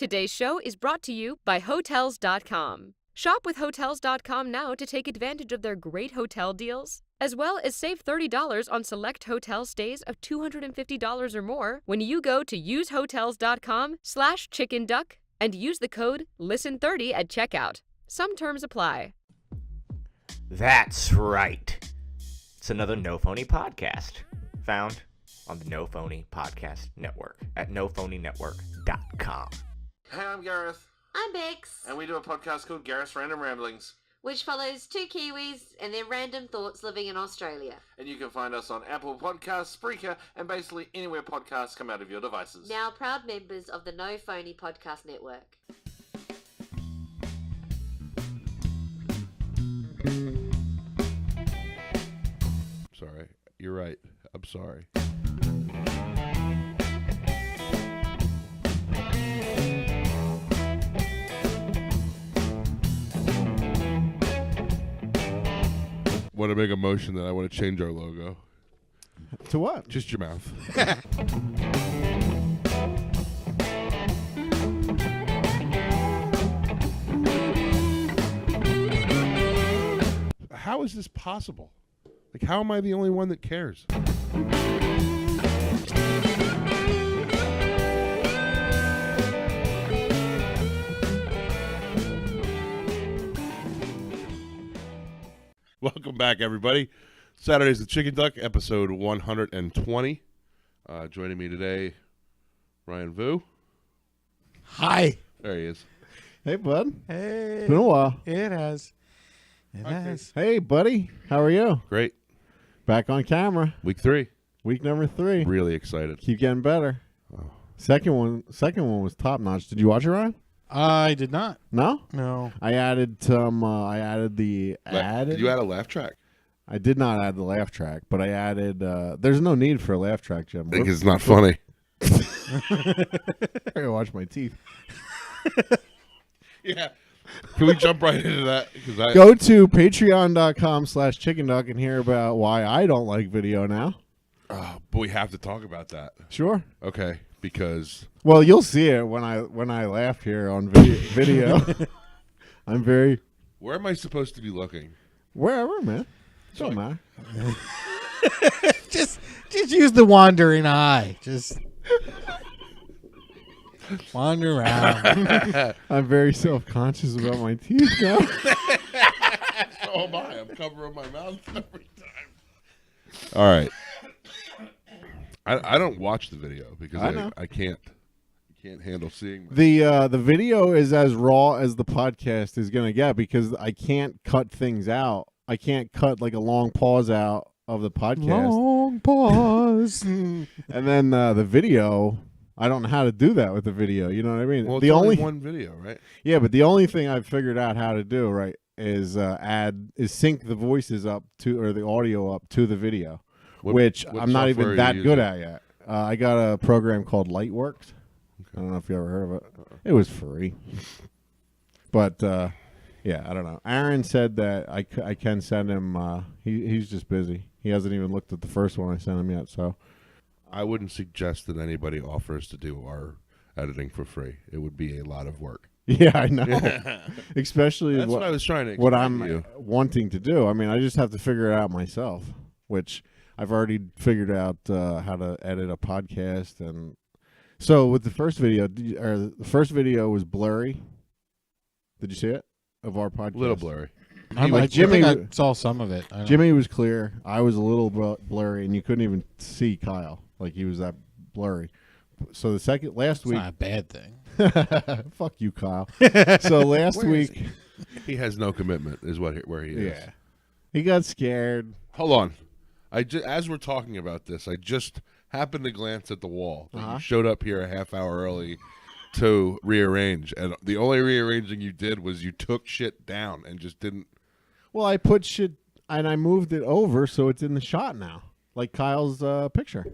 Today's show is brought to you by Hotels.com. Shop with Hotels.com now to take advantage of their great hotel deals, as well as save $30 on select hotel stays of $250 or more when you go to usehotels.com/chickenduck and use the code LISTEN30 at checkout. Some terms apply. That's right. It's another No Phony podcast, found on the No Phony Podcast Network at nophonynetwork.com. Hey, I'm Gareth. I'm Bex, And we do a podcast called Gareth's Random Ramblings. which follows two Kiwis and their random thoughts living in Australia. And you can find us on Apple Podcasts, Spreaker, and basically anywhere podcasts come out of your devices. Now proud members of the No Phony Podcast Network. Sorry. You're right. I'm sorry. Want to make a motion that I want to change our logo. To what? Just your mouth. How is this possible? Like, how am I the only one that cares? Welcome back, everybody. Saturday's the Chickenduck, episode 120. Joining me today, Rien Vu. Hi. There he is. Hey, bud. Hey. It's been a while. It has. It Hi, has. Hey, buddy. How are you? Great. Back on camera. Week 3. Week number 3. Really excited. Keep getting better. Oh. Second one was top notch. Did you watch it, Ryan? I did not. No? No. I added some. I added the Did you add a laugh track? I did not add the laugh track, but I added. There's no need for a laugh track, Jim. I think it's not funny. I gotta watch my teeth. Yeah. Can we jump right into that? Go to patreon.com/chickenduck and hear about why I don't like video now. Oh, but we have to talk about that. Sure. Okay, because Well, you'll see it when I laugh here on video. I'm very where am I supposed to be looking? wherever, man. Don't matter. Just use the wandering eye. Just wander around. I'm very self-conscious about my teeth now. So am I. I'm covering my mouth every time. All right. I don't watch the video because I can't handle seeing The video is as raw as the podcast is gonna get because I can't cut things out. I can't cut like a long pause out of the podcast. Long pause. And then the video, I don't know how to do that with the video. You know what I mean? Well, it's the only one video, right? Yeah, but the only thing I've figured out how to do right is sync the voices up to or the audio up to the video, which what I'm not even software are that you good using? at yet. I got a program called Lightworks. I don't know if you ever heard of it. It was free, but yeah, I don't know. Aaron said that I can send him. He's just busy. He hasn't even looked at the first one I sent him yet. So I wouldn't suggest that anybody offers to do our editing for free. It would be a lot of work. yeah, I know. Especially That's what I was trying to what explain I'm to you. wanting to do. I mean, I just have to figure it out myself, which I've already figured out how to edit a podcast. And so with the first video, the first video was blurry. Did you see it? Of our podcast? A little blurry. Like I Jimmy- think I saw some of it. I don't- Jimmy was clear. I was a little blurry, and you couldn't even see Kyle. Like he was that blurry. So the last It's week, not a bad thing. fuck you, Kyle. So last Where is week, He has no commitment, is where he is. yeah, he got scared. Hold on. As we're talking about this, I just happened to glance at the wall. You showed up here a half hour early to rearrange, and the only rearranging you did was you took shit down and just didn't. Well, I put shit and I moved it over so it's in the shot now, like Kyle's picture.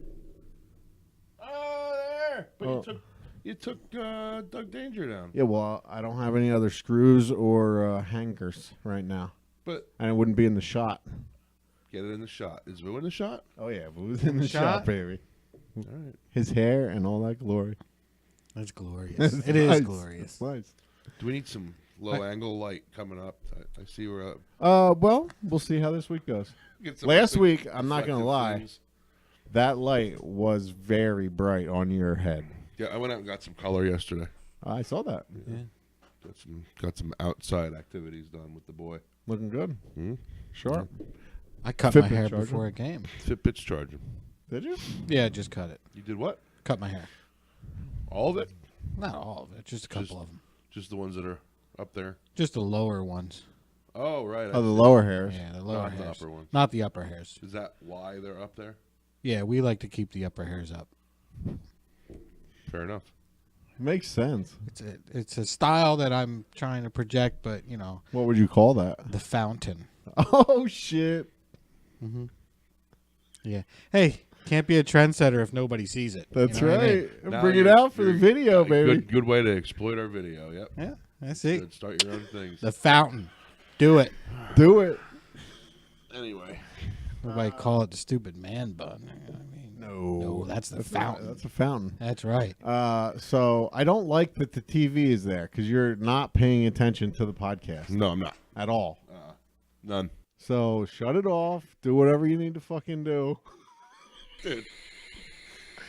Oh, there! But you took Doug Danger down. Yeah, well, I don't have any other screws or hangers right now, But and it wouldn't be in the shot. get it in the shot. Is Vu in the shot? Oh yeah, it was in the shot, baby. All right. His hair and all that glory. It's glorious. It is Nice. glorious. Nice. Do we need some low angle light coming up? I see we're up. Well, we'll see how this week goes. Get some Last week, I'm not gonna reflective lie, things. that light was very bright on your head. Yeah, I went out and got some color yesterday. I saw that. Got some outside activities done with the boy. Looking good. Hmm? Sure. I cut Fitbit my hair charger. before a game. Fitbit's charging. Did you? Yeah, just cut it. You did what? Cut my hair. All of it? Not all of it, just a couple of them. Just the ones that are up there? Just the lower ones. Oh, right. Oh, the lower hairs. Yeah, the lower Not the hairs. upper ones. Not the upper hairs. Is that why they're up there? Yeah, we like to keep the upper hairs up. Fair enough. Makes sense. It's a style that I'm trying to project, but What would you call that? the fountain. Oh shit! Yeah. Hey, can't be a trendsetter if nobody sees it. That's You know what I mean? right. Now Bring it you're- out for the you're- video, baby. Good way to exploit our video. Yep. Yeah, that's it. Good. Start your own things. The fountain. Do it. Do it. Anyway. Nobody call it the stupid man bun. You know what I mean? No, that's the fountain. That's a fountain. That's right. So I don't like that the TV is there because you're not paying attention to the podcast No, I'm not. at all. None. So shut it off. Do whatever you need to fucking do. Dude.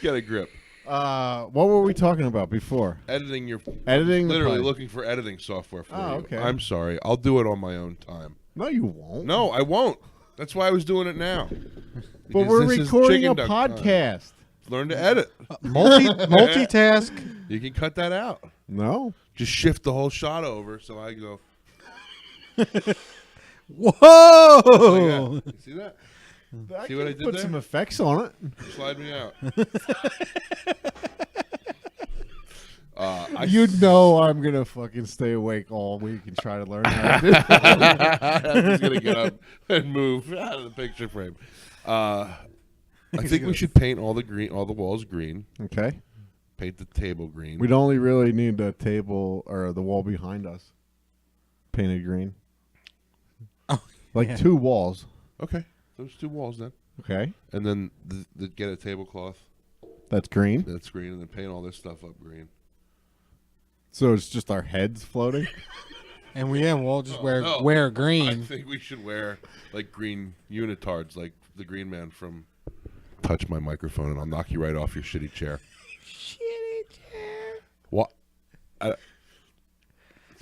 Get a grip. What were we talking about before? Editing your... Editing the Literally pod- looking for editing software for Oh, you. okay. I'm sorry. I'll do it on my own time. No, you won't. No, I won't. That's why I was doing it now. but Because we're this is recording a Chickenduck time. podcast. Learn to edit. Multitask. You can cut that out. No. Just shift the whole shot over so I go... Whoa! like that. You see that? I See what I can did put there? some effects on it. Slide me out. You know I'm gonna fucking stay awake all week and try to learn how to do it. I'm just gonna get up and move out of the picture frame. I think we should paint all the walls green. Okay. Paint the table green. We'd only really need the table or the wall behind us painted green. Oh, Like yeah. 2 walls. Okay, those 2 walls then, Okay. and then get a tablecloth That's green. that's green, and then paint all this stuff up green. So it's just our heads floating. And we'll all just wear I green. think we should wear like green unitards, like the Green Man from. Touch my microphone, and I'll knock you right off your shitty chair. What?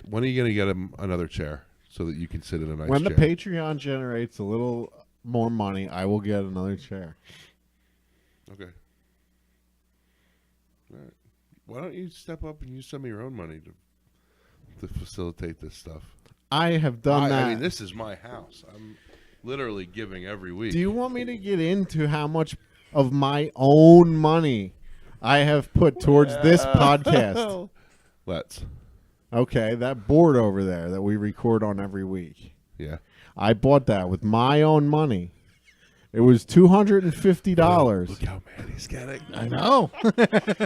When are you going to get him another chair so that you can sit in a nice When chair? the Patreon generates a little more money, I will get another chair. Okay. All right. Why don't you step up and use some of your own money to facilitate this stuff? I have done that. I mean, this is my house. I'm literally giving every week. Do you want me to get into how much of my own money I have put towards this podcast? Let's. Okay, that board over there that we record on every week. Yeah. I bought that with my own money. It was $250. Look how mad he's getting. I know.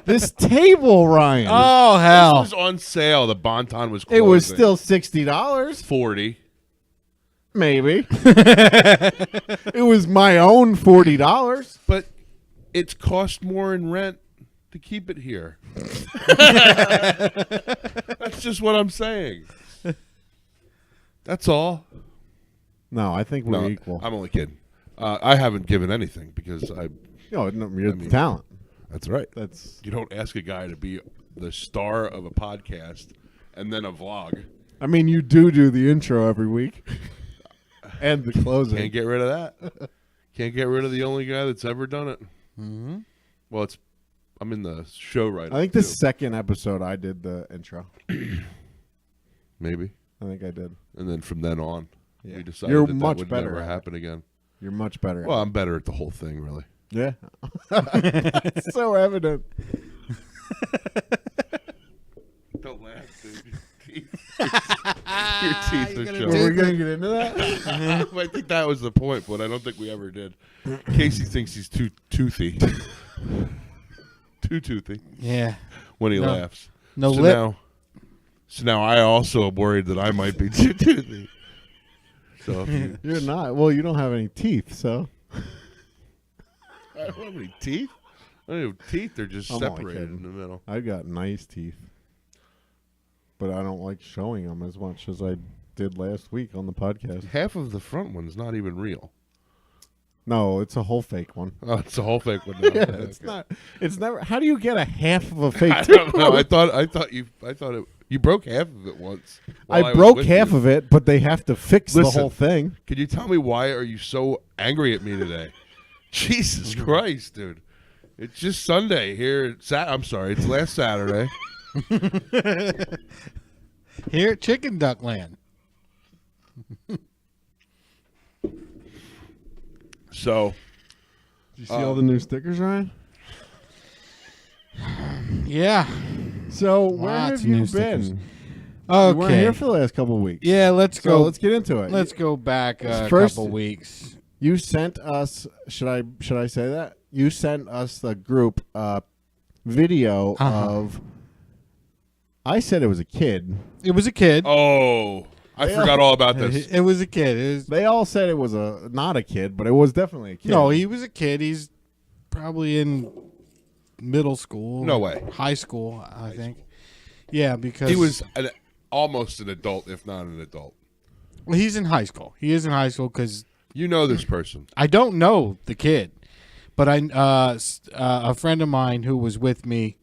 This table, Ryan. Oh, This hell. was on sale. The Bonton was It closing. was still $60. 40. Maybe. It was my own $40. But it's cost more in rent to keep it here. That's just what I'm saying. That's all. No, I think we're No, equal. I'm only kidding. I haven't given anything because No, you're I mean- the talent. that's right. That's You don't ask a guy to be the star of a podcast and then a vlog. I mean, you do the intro every week. And the closing. Can't get rid of that. Can't get rid of the only guy that's ever done it. Mm-hmm. Well, I'm in the show right I think the second episode I did the intro. maybe. I think I did. And then from then on, Yeah. we decided You're that much would better never at it. happen again. You're much better. Well, I'm better at the whole thing, really. Yeah. It's so evident. Don't laugh, dude. Your teeth are Were showing. we going to get into that? I think that was the point, but I don't think we ever did. Casey thinks he's too toothy. Too toothy Yeah. when he No. laughs. No so lip. Now I also am worried that I might be too toothy. So if you, You're not. Well, you don't have any teeth, so. I don't have any teeth. Teeth are just I'm only separated kidding. in the middle. I've got nice teeth, but I don't like showing them as much as I did last week on the podcast. Half of the front one's not even real. No, it's a whole fake one. Oh, it's a whole fake one. Now. Yeah, Okay. it's not. It's never. How do you get a half of a fake I tooth? don't know. I thought you broke half of it once. I broke half of it, but they have to fix the whole thing. Can you tell me why are you so angry at me today? Jesus Christ, dude. It's just Sunday here. I'm sorry, it's last Saturday. Here at Chickenduck Land. So, Did you see all the new stickers, Ryan? Yeah. So where Lots have of you new been? stickers. You weren't Okay. here for the last couple of weeks. Yeah, let's So go. let's get into it. Let's go back a First- couple weeks. You sent us. Should I say that? You sent us the group video of. I said it was a kid. It was a kid. oh, I forgot all about this. It was a kid. It was, They all said it was not a kid, but it was definitely a kid. no, he was a kid. He's probably in middle school. No way. High school, I think. Yeah, because He was almost an adult, if not an adult. Well, he's in high school. He is in high school because You know this person. I don't know the kid, but a friend of mine who was with me,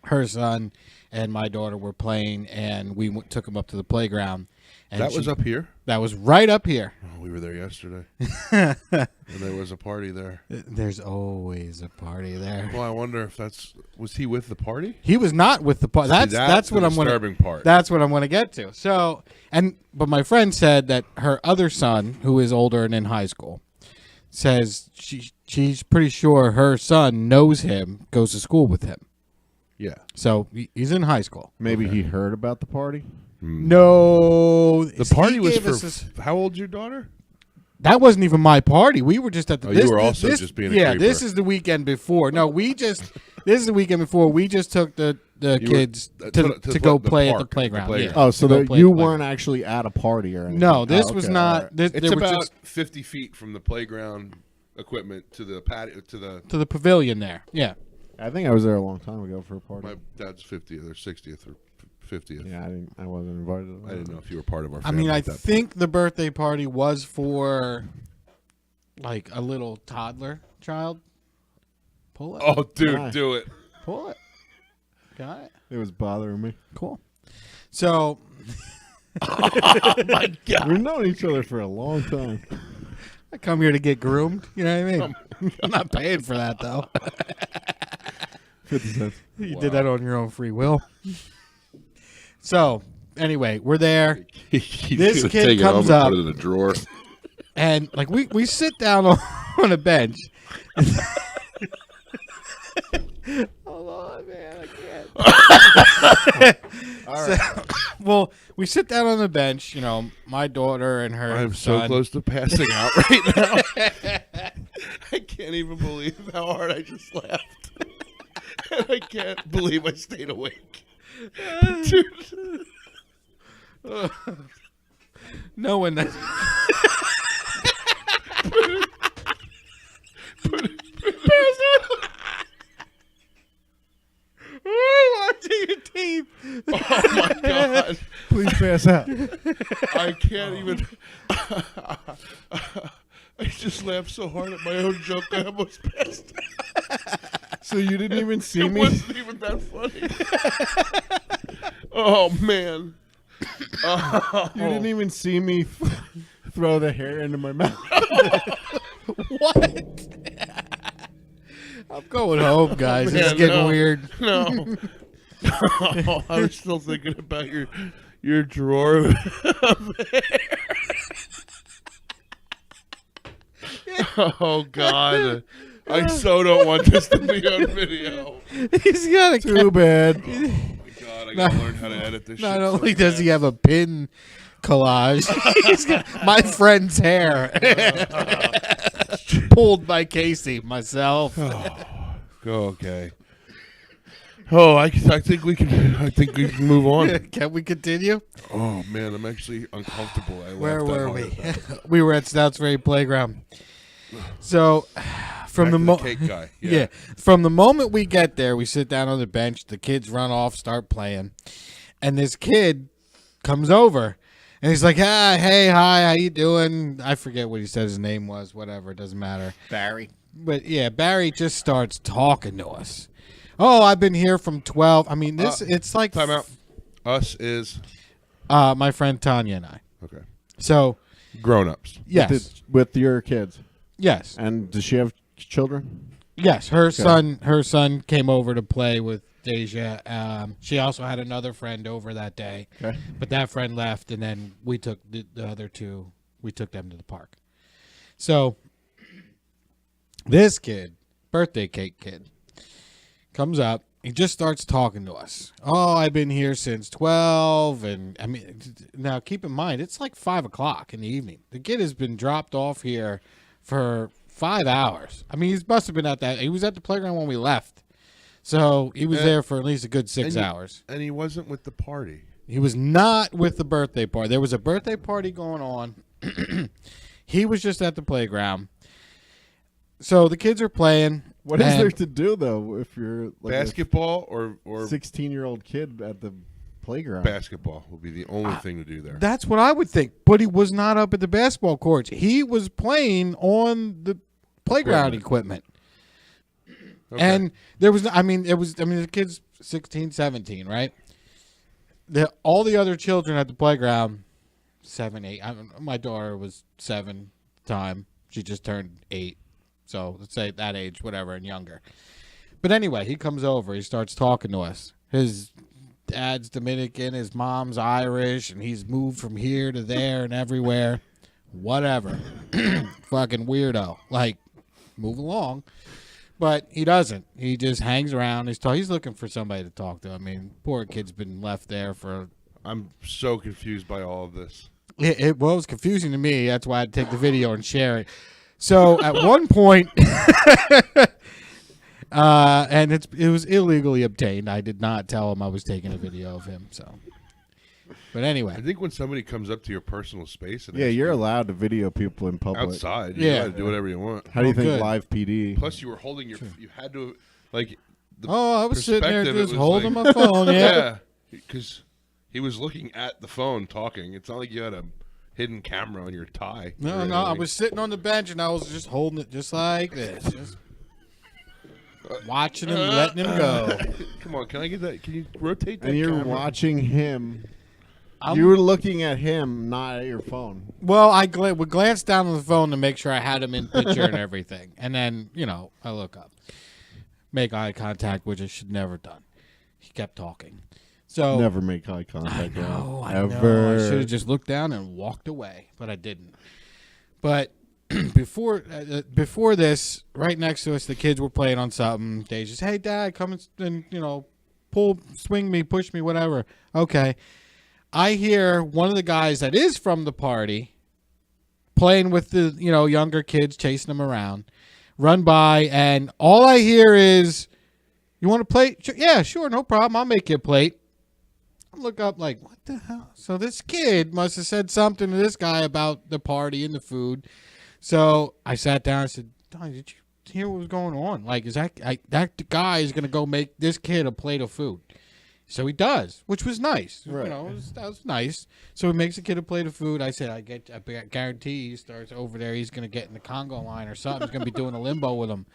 her son and my daughter were playing, and we took him up to the playground. And That was up here? That was right up here. Oh, we were there yesterday. And there was a party there. There's always a party there. Well, I wonder if was he with the party? He was not with the party. That's what I'm going disturbing part. That's what I'm going to get to. So, but my friend said that her other son, who is older and in high school, says she's pretty sure her son knows him, goes to school with him. Yeah. So he's in high school. Maybe he heard about the party. No, The party was gave us for how old's your daughter? That wasn't even my party. We were just at the. Oh, you were also just being a yeah. creeper. This is the weekend before. No, this is the weekend before. We just took the kids to go play at the playground. Yeah, Oh, so to go that play you at the weren't actually at a party or anything? No, this Oh, was okay, not. all right. This, It's they were about just 50 feet from the playground equipment to the patio to the. pavilion there. Yeah. I think I was there a long time ago for a party. My dad's 50th or 60th or 50th. Yeah, I wasn't invited. I didn't know if you were part of our I family. mean, I at that point. think the birthday party was for like a little toddler child. Pull it. Oh, dude, Why? do it. Pull it. Got it. It was bothering me. Cool. So Oh my God. We've known each other for a long time. I come here to get groomed. You know what I mean? I'm not paying for that though. 50 cents. You did that on your own free will. So anyway, we're there, This kid comes up. Put it in a drawer. and like we sit down on a bench. Hold on, man, I can't. All right. Well, we sit down on the bench. You know, my daughter and her I'm son. so close to passing out right now. I can't even believe how hard I just laughed. And I can't believe I stayed awake. Dude. Knowing that. Watching your teeth. Oh my God. Please pass out. I can't even. I just laughed so hard at my own joke I almost passed out. So you didn't even see It me? wasn't even that funny. Oh man. Oh. You didn't even see me throw the hair into my mouth. What? I'm going home, guys. It's Man, getting no. weird. No. Oh, I was still thinking about your drawer of hair. Oh God. I so don't want this to be on video. He's got a Too bad. Oh my God, I gotta learn how to edit this shit. Not so only does bad. he have a pin collage, he's got my friend's hair pulled by Casey, myself. Okay. Oh, I think we can move on. Can we continue? Oh man, I'm actually uncomfortable. Where were we? We were at Stouts Ferry Playground. So from Back to the cake guy. yeah, from the moment we get there, we sit down on the bench. The kids run off, start playing, and this kid comes over, and he's like, hey, hi, how you doing? I forget what he said his name was. Whatever, it doesn't matter. Barry. But yeah, Barry just starts talking to us. Oh, I've been here from 12. I mean, it's like Time out. Us is my friend Tanya and I. okay. So Grown-ups. yes, With your kids. yes. And does she have children? Yes, her son came over to play with Deja. She also had another friend over that day, Okay. but that friend left, and then we took the other two. We took them to the park. So this kid, birthday cake kid, comes up. He just starts talking to us. Oh, I've been here since 12, and I mean, now keep in mind it's like 5:00 in the evening. The kid has been dropped off here for 5 hours. I mean, he must have been at that. He was at the playground when we left, so he was there for at least a good 6 hours. And he wasn't with the party. He was not with the birthday party. There was a birthday party going on. He was just at the playground. So the kids are playing. What is there to do though if you're like Basketball or 16-year-old kid at the playground? basketball will be the only thing to do there. That's what I would think. But he was not up at the basketball courts. He was playing on the playground equipment. Okay. And there was, the kid's 16, 17, right? All the other children at the playground, 7, 8. My daughter was 7 at the time. She just turned 8. So let's say that age, whatever, and younger. But anyway, he comes over. He starts talking to us. His dad's Dominican. His mom's Irish. And he's moved from here to there and everywhere. Whatever. Fucking weirdo. Like, move along. But he doesn't. He just hangs around. He's looking for somebody to talk to. I mean, poor kid's been left there for... I'm so confused by all of this. It was confusing to me. That's why I'd take the video and share it. So at one point, and it was illegally obtained. I did not tell him I was taking a video of him. So, but anyway, I think when somebody comes up to your personal space, and Yeah, asks you're you allowed to video people in public. outside. Yeah. You gotta do whatever you want. How do you think good. live PD? Plus, you were holding your. You had to like. The I was sitting there perspective, it just was holding like- my phone. Yeah. Yeah, because he was looking at the phone, talking. It's not like you had a hidden camera on your tie. or No, I anything. was sitting on the bench and I was just holding it just like this, just watching him, letting him go. Come on, can I get that? Can you rotate that? And you're camera? watching him. I'm- You were looking at him, not at your phone. Well, I would glance down on the phone to make sure I had him in picture and everything, and then I look up, make eye contact, which I should never have done. He kept talking, so Never make eye contact. I know. Ever. I should have just looked down and walked away, but I didn't. But before this, right next to us, the kids were playing on something. They just, hey, Dad, come and pull, swing me, push me, whatever. Okay. I hear one of the guys that is from the party playing with the younger kids, chasing them around, run by, and all I hear is, "You want to play? Yeah, sure, no problem. I'll make you a plate." I look up like, what the hell? So this kid must have said something to this guy about the party and the food. So I sat down and said, "Donnie, did you hear what was going on? Like, is that guy is going to go make this kid a plate of food?" So he does, which was nice. Right. That was nice. So he makes the kid a plate of food. I said, I guarantee he starts over there. He's going to get in the Congo line or something. He's going to be doing a limbo with him.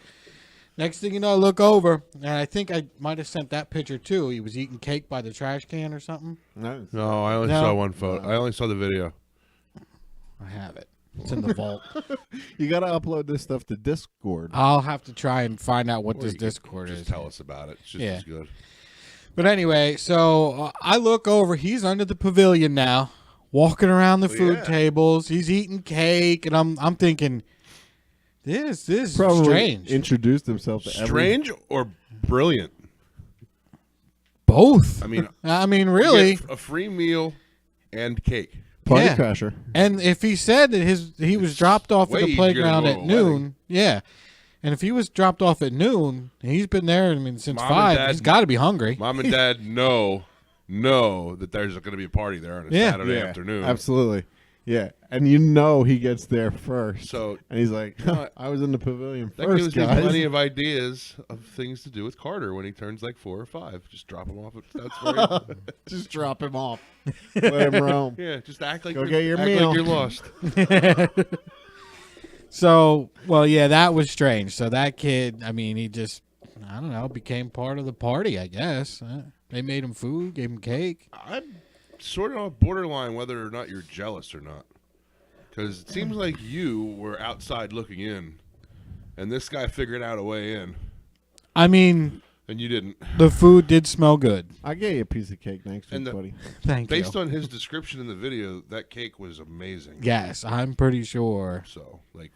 Next thing you know, I look over, and I think I might have sent that picture too. He was eating cake by the trash can or something. No, I only No. saw one photo. I only saw the video. I have it. It's in the vault. You got to upload this stuff to Discord. I'll have to try and find out what Or this you could Discord just is. tell us about it. It's just Yeah. as good. But anyway, so I look over. He's under the pavilion now, walking around the food yeah. tables. He's eating cake, and I'm thinking, this is Probably strange. introduced himself to Strange or brilliant? Both. I mean, really. you get a free meal and cake. Party Yeah. crasher. And if he said that he was dropped off way at the easier than playground going at to a noon, wedding. yeah. And if he was dropped off at noon, he's been there. Since Mom and 5. Dad- He's got to be hungry. Mom and Dad know that there's going to be a party there on a Yeah. Saturday afternoon. Absolutely. Yeah, and you know he gets there first. So and he's like, know, I was in the pavilion that first, gives me guys. plenty of ideas of things to do with Carter when he turns like 4 or 5. Just drop him off. That's very Just drop him off. Let him roam. yeah. Just act like Go you're, get your act meal. like you're lost. So, well, yeah, that was strange. So that kid, I mean, he just, I don't know, became part of the party, I guess. They made him food, gave him cake. I'm sort of borderline whether or not you're jealous or not, because it seems like you were outside looking in, and this guy figured out a way in, I mean, and you didn't. the food did smell good. I'll get you a piece of cake next And week, the- buddy. Thank you. Based on his description in the video, that cake was amazing. Yes, I'm pretty sure. So, like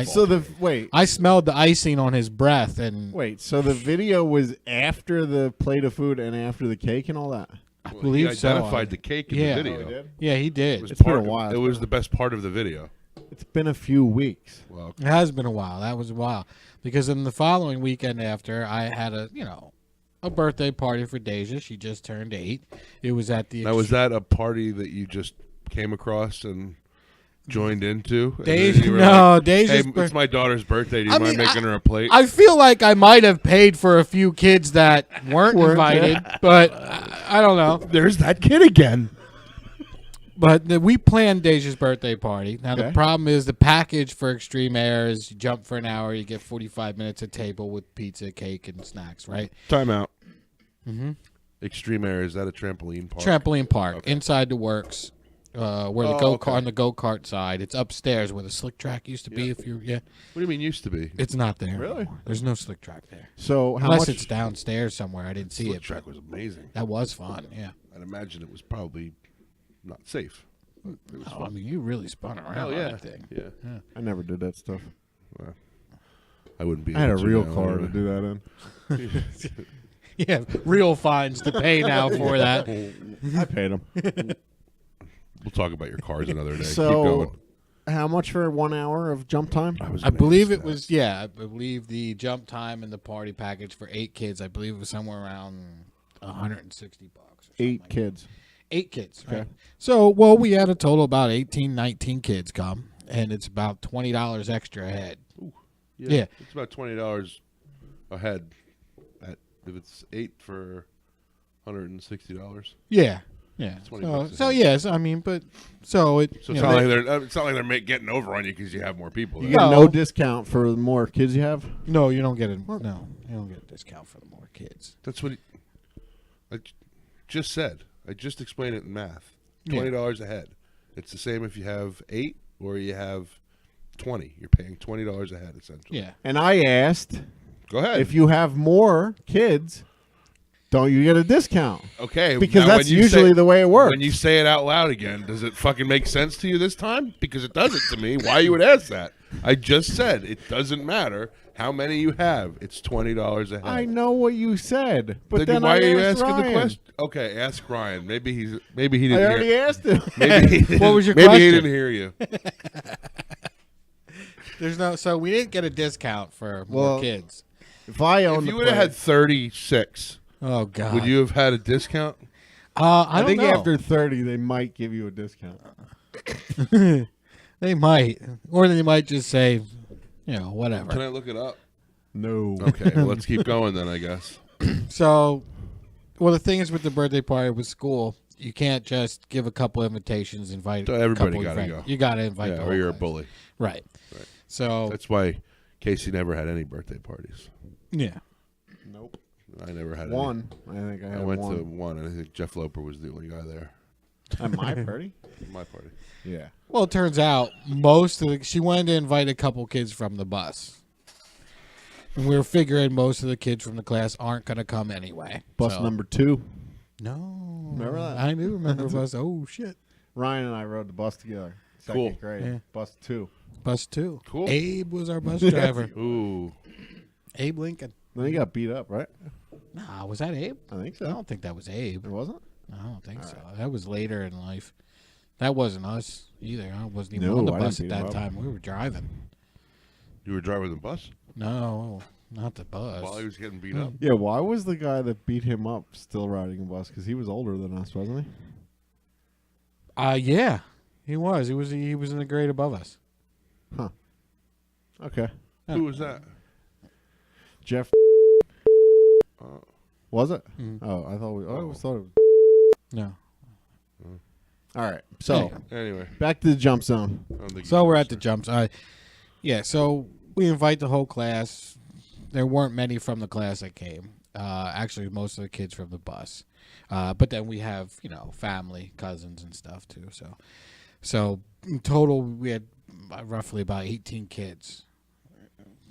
So wait, I smelled the icing on his breath, and so the video was after the plate of food and after the cake and all that? I he believe so. identified the cake in Yeah. the video. Oh, he did? Yeah, he It did. was It's been a part- while. It was the best part of the video. It's been a few weeks. Well, It has been a while. That was a while. Because in the following weekend after, I had a birthday party for Deja. She just turned 8. It was at the now was that a party that you just came across and joined into? And then Deja? you were No, like, Deja's hey, it's my daughter's birthday. Do you I mind mean, making her a plate? I feel like I might have paid for a few kids that weren't invited, but I don't know. There's that kid again. But we planned Deja's birthday party. Now, the Okay. problem is the package for Extreme Air is you jump for an hour, you get 45 minutes at table with pizza, cake, and snacks, right? Time out. Mm-hmm. Extreme Air, is that a trampoline park? Trampoline park, Okay. inside the works, where the Oh, go-kart, okay. on the go-kart side. It's upstairs where the slick track used to be. Yeah. If you, What do you mean used to be? it's not there. Really? anymore. There's no slick track there. So how Unless much? it's downstairs somewhere. I didn't see Slick it. track but was amazing. that was fun. Yeah. I'd imagine it was probably not safe. But it was Oh, I fun. mean, you really spun around Hell on yeah. that thing. Yeah. I never did that stuff. I wouldn't be I had a able to real now, car anyway. to do that in. Yeah, real fines to pay now for that. I paid him. We'll talk about your cars another day. Keep So, going. how much for 1 hour of jump time? Was I believe amazed it at was, yeah, I believe the jump time and the party package for 8 kids, I believe it was somewhere around $160 or something 8 like kids. that. 8 kids, right? Okay. So, well, we had a total of about 18, 19 kids come, and it's about $20 extra a head. Yeah. It's about $20 a head. If it's 8 for $160. Yeah. Yeah. 20 So, bucks a so head. yes, I mean, but so it. So you it's know, not like they're getting over on you because you have more people. You there. get No. no discount for the more kids you have? no, you don't get a no, you don't get a discount for the more kids. That's what I just said. I just explained it in math. Yeah. $20 a head. It's the same if you have 8 or you have 20. You're paying $20 a head essentially. Yeah. And I asked, Go ahead. if you have more kids, don't you get a discount? Okay, Because now that's when you usually say- the way it works. When you say it out loud again, does it fucking make sense to you this time? Because it doesn't to me. Why you would ask that? I just said it doesn't matter how many you have. It's $20 a head. I know what you said, but then why I are you asked asking Ryan. the question? Okay, ask Ryan. Maybe he I didn't already hear. asked him. Maybe he What was your maybe he question? didn't hear you. There's no, so we didn't get a discount for more Well, kids. If I owned If you the would have place, had 36, Oh God. would you have had a discount? I don't think know. after 30, they might give you a discount. They might, or they might just say, whatever. Can I look it up? No. Okay, well, let's keep going then, I guess. So, well, the thing is with the birthday party with school, you can't just give a couple invitations, invite So everybody a couple gotta friends. go. You got to invite. Yeah, the or whole you're a class. bully. Right. Right. So That's why Casey never had any birthday parties. yeah. Nope. I never had One. I think I any. had I went one. to one, and I think Jeff Loper was the only guy there. At my party? My party. Yeah. Well, it turns out she wanted to invite a couple kids from the bus. And we were figuring most of the kids from the class aren't going to come anyway. Bus So- number 2. No. Remember that? I do remember bus. Oh, shit. Ryan and I rode the bus together. Second Cool. grade. Yeah. Bus 2. Bus 2. Cool. Abe was our bus driver. Ooh. Abe Lincoln. Then he got beat up, right? Nah, was that Abe? I think I so. don't think that was Abe. It wasn't? I don't think so. That was later in life. That wasn't us either. I wasn't even No, on the I bus at didn't beat him that up. time. We were driving. You were driving the bus No, not the bus. while he was getting beat up? Yeah, why was the guy that beat him up still riding a bus? Because he was older than us, wasn't he? Yeah. He was in the grade above us. Huh. Okay. Who was that? Jeff. Was it? Mm-hmm. Oh, I always thought it was. No. All right. So Anyway, back to the jump zone. I don't think So you we're can at the jumps. Yeah, so we invite the whole class. There weren't many from the class that came. Actually, most of the kids from the bus. But then we have, family, cousins and stuff too. So in total, we had roughly about 18 kids.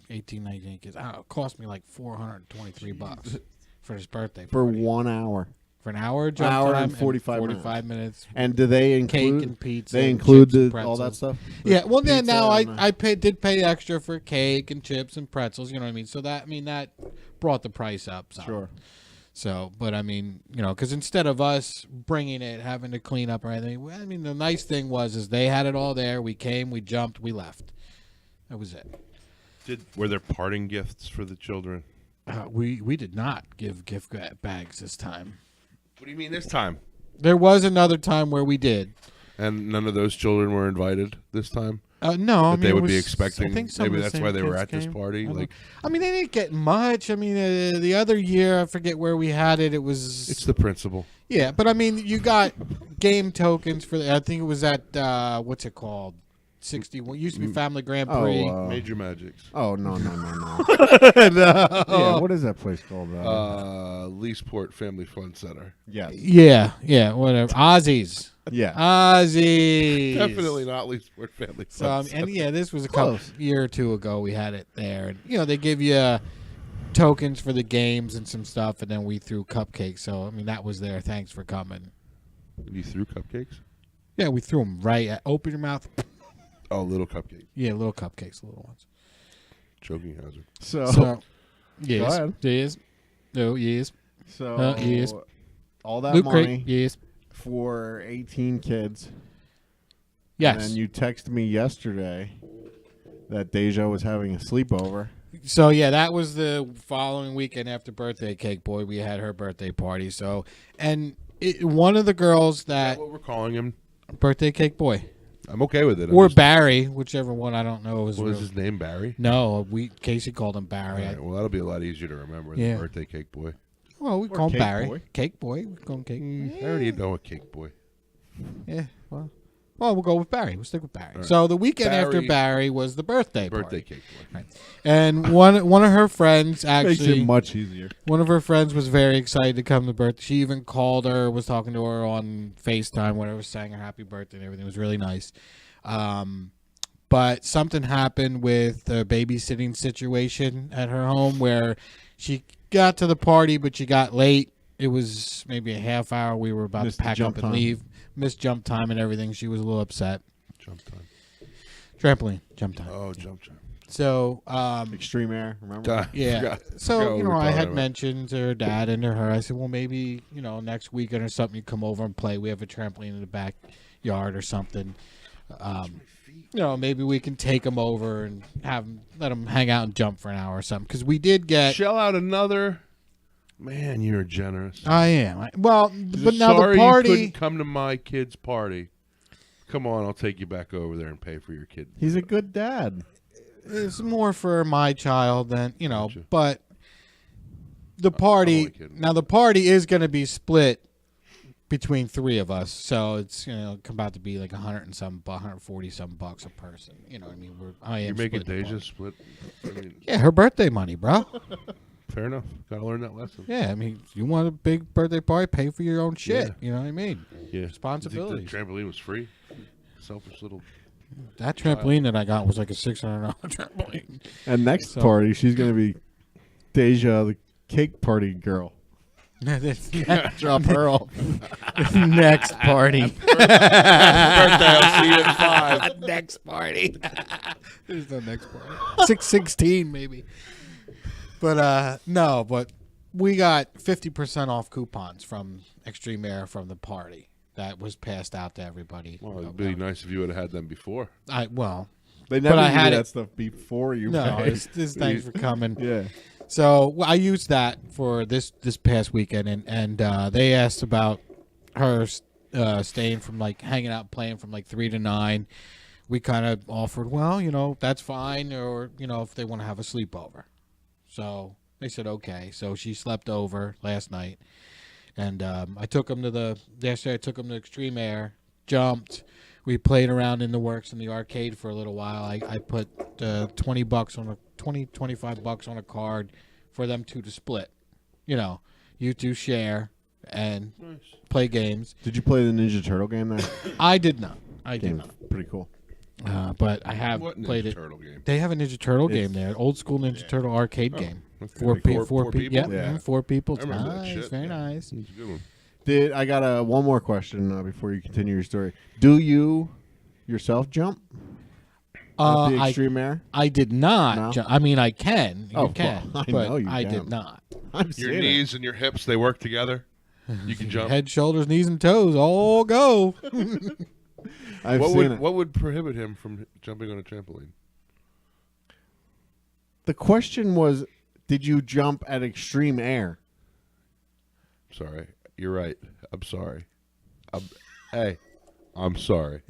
18, 19 kids. I don't know, it cost me like $423 for this birthday For party. 1 hour. For an hour jump Hour time and 45 minutes. And do they Cake include and pizza. They and include chips and all that pretzels. stuff? Yeah, well then Pizza now and, I did pay extra for cake and chips and pretzels, you know what I mean? So that brought the price up some. Sure. So, but because instead of us bringing it, having to clean up or anything, the nice thing is they had it all there. We came, we jumped, we left. That was it. Were there parting gifts for the children? We did not give gift bags this time. What do you mean this time? There was another time where we did. And none of those children were invited this time? No, They it would be was- expecting. I think some Maybe of the that's same why they were kids at this came. party. They didn't get much. The other year, I forget where we had it. It was It's the principal. yeah, but you got game tokens for. I think it was at what's it called? 61. Used to be Family Grand Prix. Major Magics. Oh, no. No. Yeah, what is that place called? Leesport Family Fun Center. Yes. Yeah, whatever. Ozzy's. Yeah. Ozzy's. Definitely not Leesport Family Fun Center. This was a year or two ago. We had it there, and they give you tokens for the games and some stuff, and then we threw cupcakes. So that was there. Thanks for coming. You threw cupcakes? Yeah, we threw them right at. Open your mouth. Oh, little cupcake. Yeah, little cupcakes, little ones. Choking hazard. So yes, Go ahead. yes, no, yes. So yes. all that Loot money crate, yes, for 18 kids. yes. And then you texted me yesterday that Deja was having a sleepover. So yeah, that was the following weekend after Birthday Cake Boy. We had her birthday party. So one of the girls Is that that what we're calling him? Birthday Cake Boy I'm okay with it. or Barry, whichever one I don't know. What was his name? Barry? No, Casey called him Barry. All right, well, that'll be a lot easier to remember Yeah. than Birthday Cake Boy. Well, we Or call him Cake Barry. Boy. Cake Boy. We call him Cake. I already know a Cake Boy. Yeah. Well, we'll go with Barry. We'll stick with Barry. right. So the weekend after Barry- Barry was the birthday Birthday party. Cake Boy. Right. And one of her friends Makes actually it much easier. one of her friends was very excited to come to birthday. She even called her, was talking to her on FaceTime, whatever, sang her happy birthday and everything. It was really nice. But something happened with the babysitting situation at her home where she got to the party, but she got late. It was maybe a half hour. We were about Missed to the pack jump up and time. leave. Missed jump time and everything. She was a little upset. Jump time. Trampoline, jump time. Oh, jump time. So, Extreme Air, remember? God, yeah. forgot So, what we were I talking had about. mentioned to her dad and to her, I said, well, maybe, next weekend or something, you come over and play. We have a trampoline in the backyard or something. Maybe we can take them over and let them hang out and jump for an hour or something. Because we did get. Shell out another. Man, you're generous. I am. But now Sorry the party. you couldn't come to my kid's party. Come on, I'll take you back over there and pay for your kid. He's a good dad. It's more for my child than Gotcha. but the party only kidding. now the party is going to be split between three of us, so it's come out to be like $140 a person. You know what I mean? You're making splitting the Deja party. split. I mean, Yeah, her birthday money, bro. fair enough. Gotta learn that lesson. Yeah, I mean, you want a big birthday party, pay for your own shit. Yeah. You know what I mean? Yeah. Responsibilities. You think the trampoline was free? Selfish little. That trampoline that I got was like a $600 trampoline. And next So- party, she's going to be Deja, the cake party girl. Drop her off. Next party. Birthday, I'll see you at 5. Next party. There's no next party. 616 maybe. But no, but we got 50% off coupons from Extreme Air from the party that was passed out to everybody. Well, it'd be nice if you would have had them before. They But never I do had that it- stuff before you no, pay. it's thanks for coming. Yeah. So I used that for this past weekend, and they asked about her staying from like hanging out, playing from like 3 to 9. We kind of offered, well, that's fine, or if they want to have a sleepover. So they said okay. So she slept over last night, and I took them to yesterday. I took them to Extreme Air, jumped. We played around in the works in the arcade for a little while. I put $20 on $25 on a card for them two to split. You two share and play games. Did you play the Ninja Turtle game there? I did not. I did not. Pretty cool. But I have What played Ninja it. Turtle game? They have a Ninja Turtle game there, old school Ninja Turtle arcade game. Okay. Four Four people. people? Yeah, 4 people. It's I remember that nice, shit. very Yeah. nice. It's a good one. I got one more question before you continue your story. Do you yourself jump at the Extreme Air? I did not. No? Jump. I mean, I can. Oh, You can. well, I but know you I can. did not. I've Your seen it. knees and your hips, they work together. You can jump. Head, shoulders, knees, and toes all go. I've What seen would it. what would prohibit him from jumping on a trampoline? The question was, did you jump at Extreme Air? Sorry, you're right. I'm sorry. Hey, I'm sorry.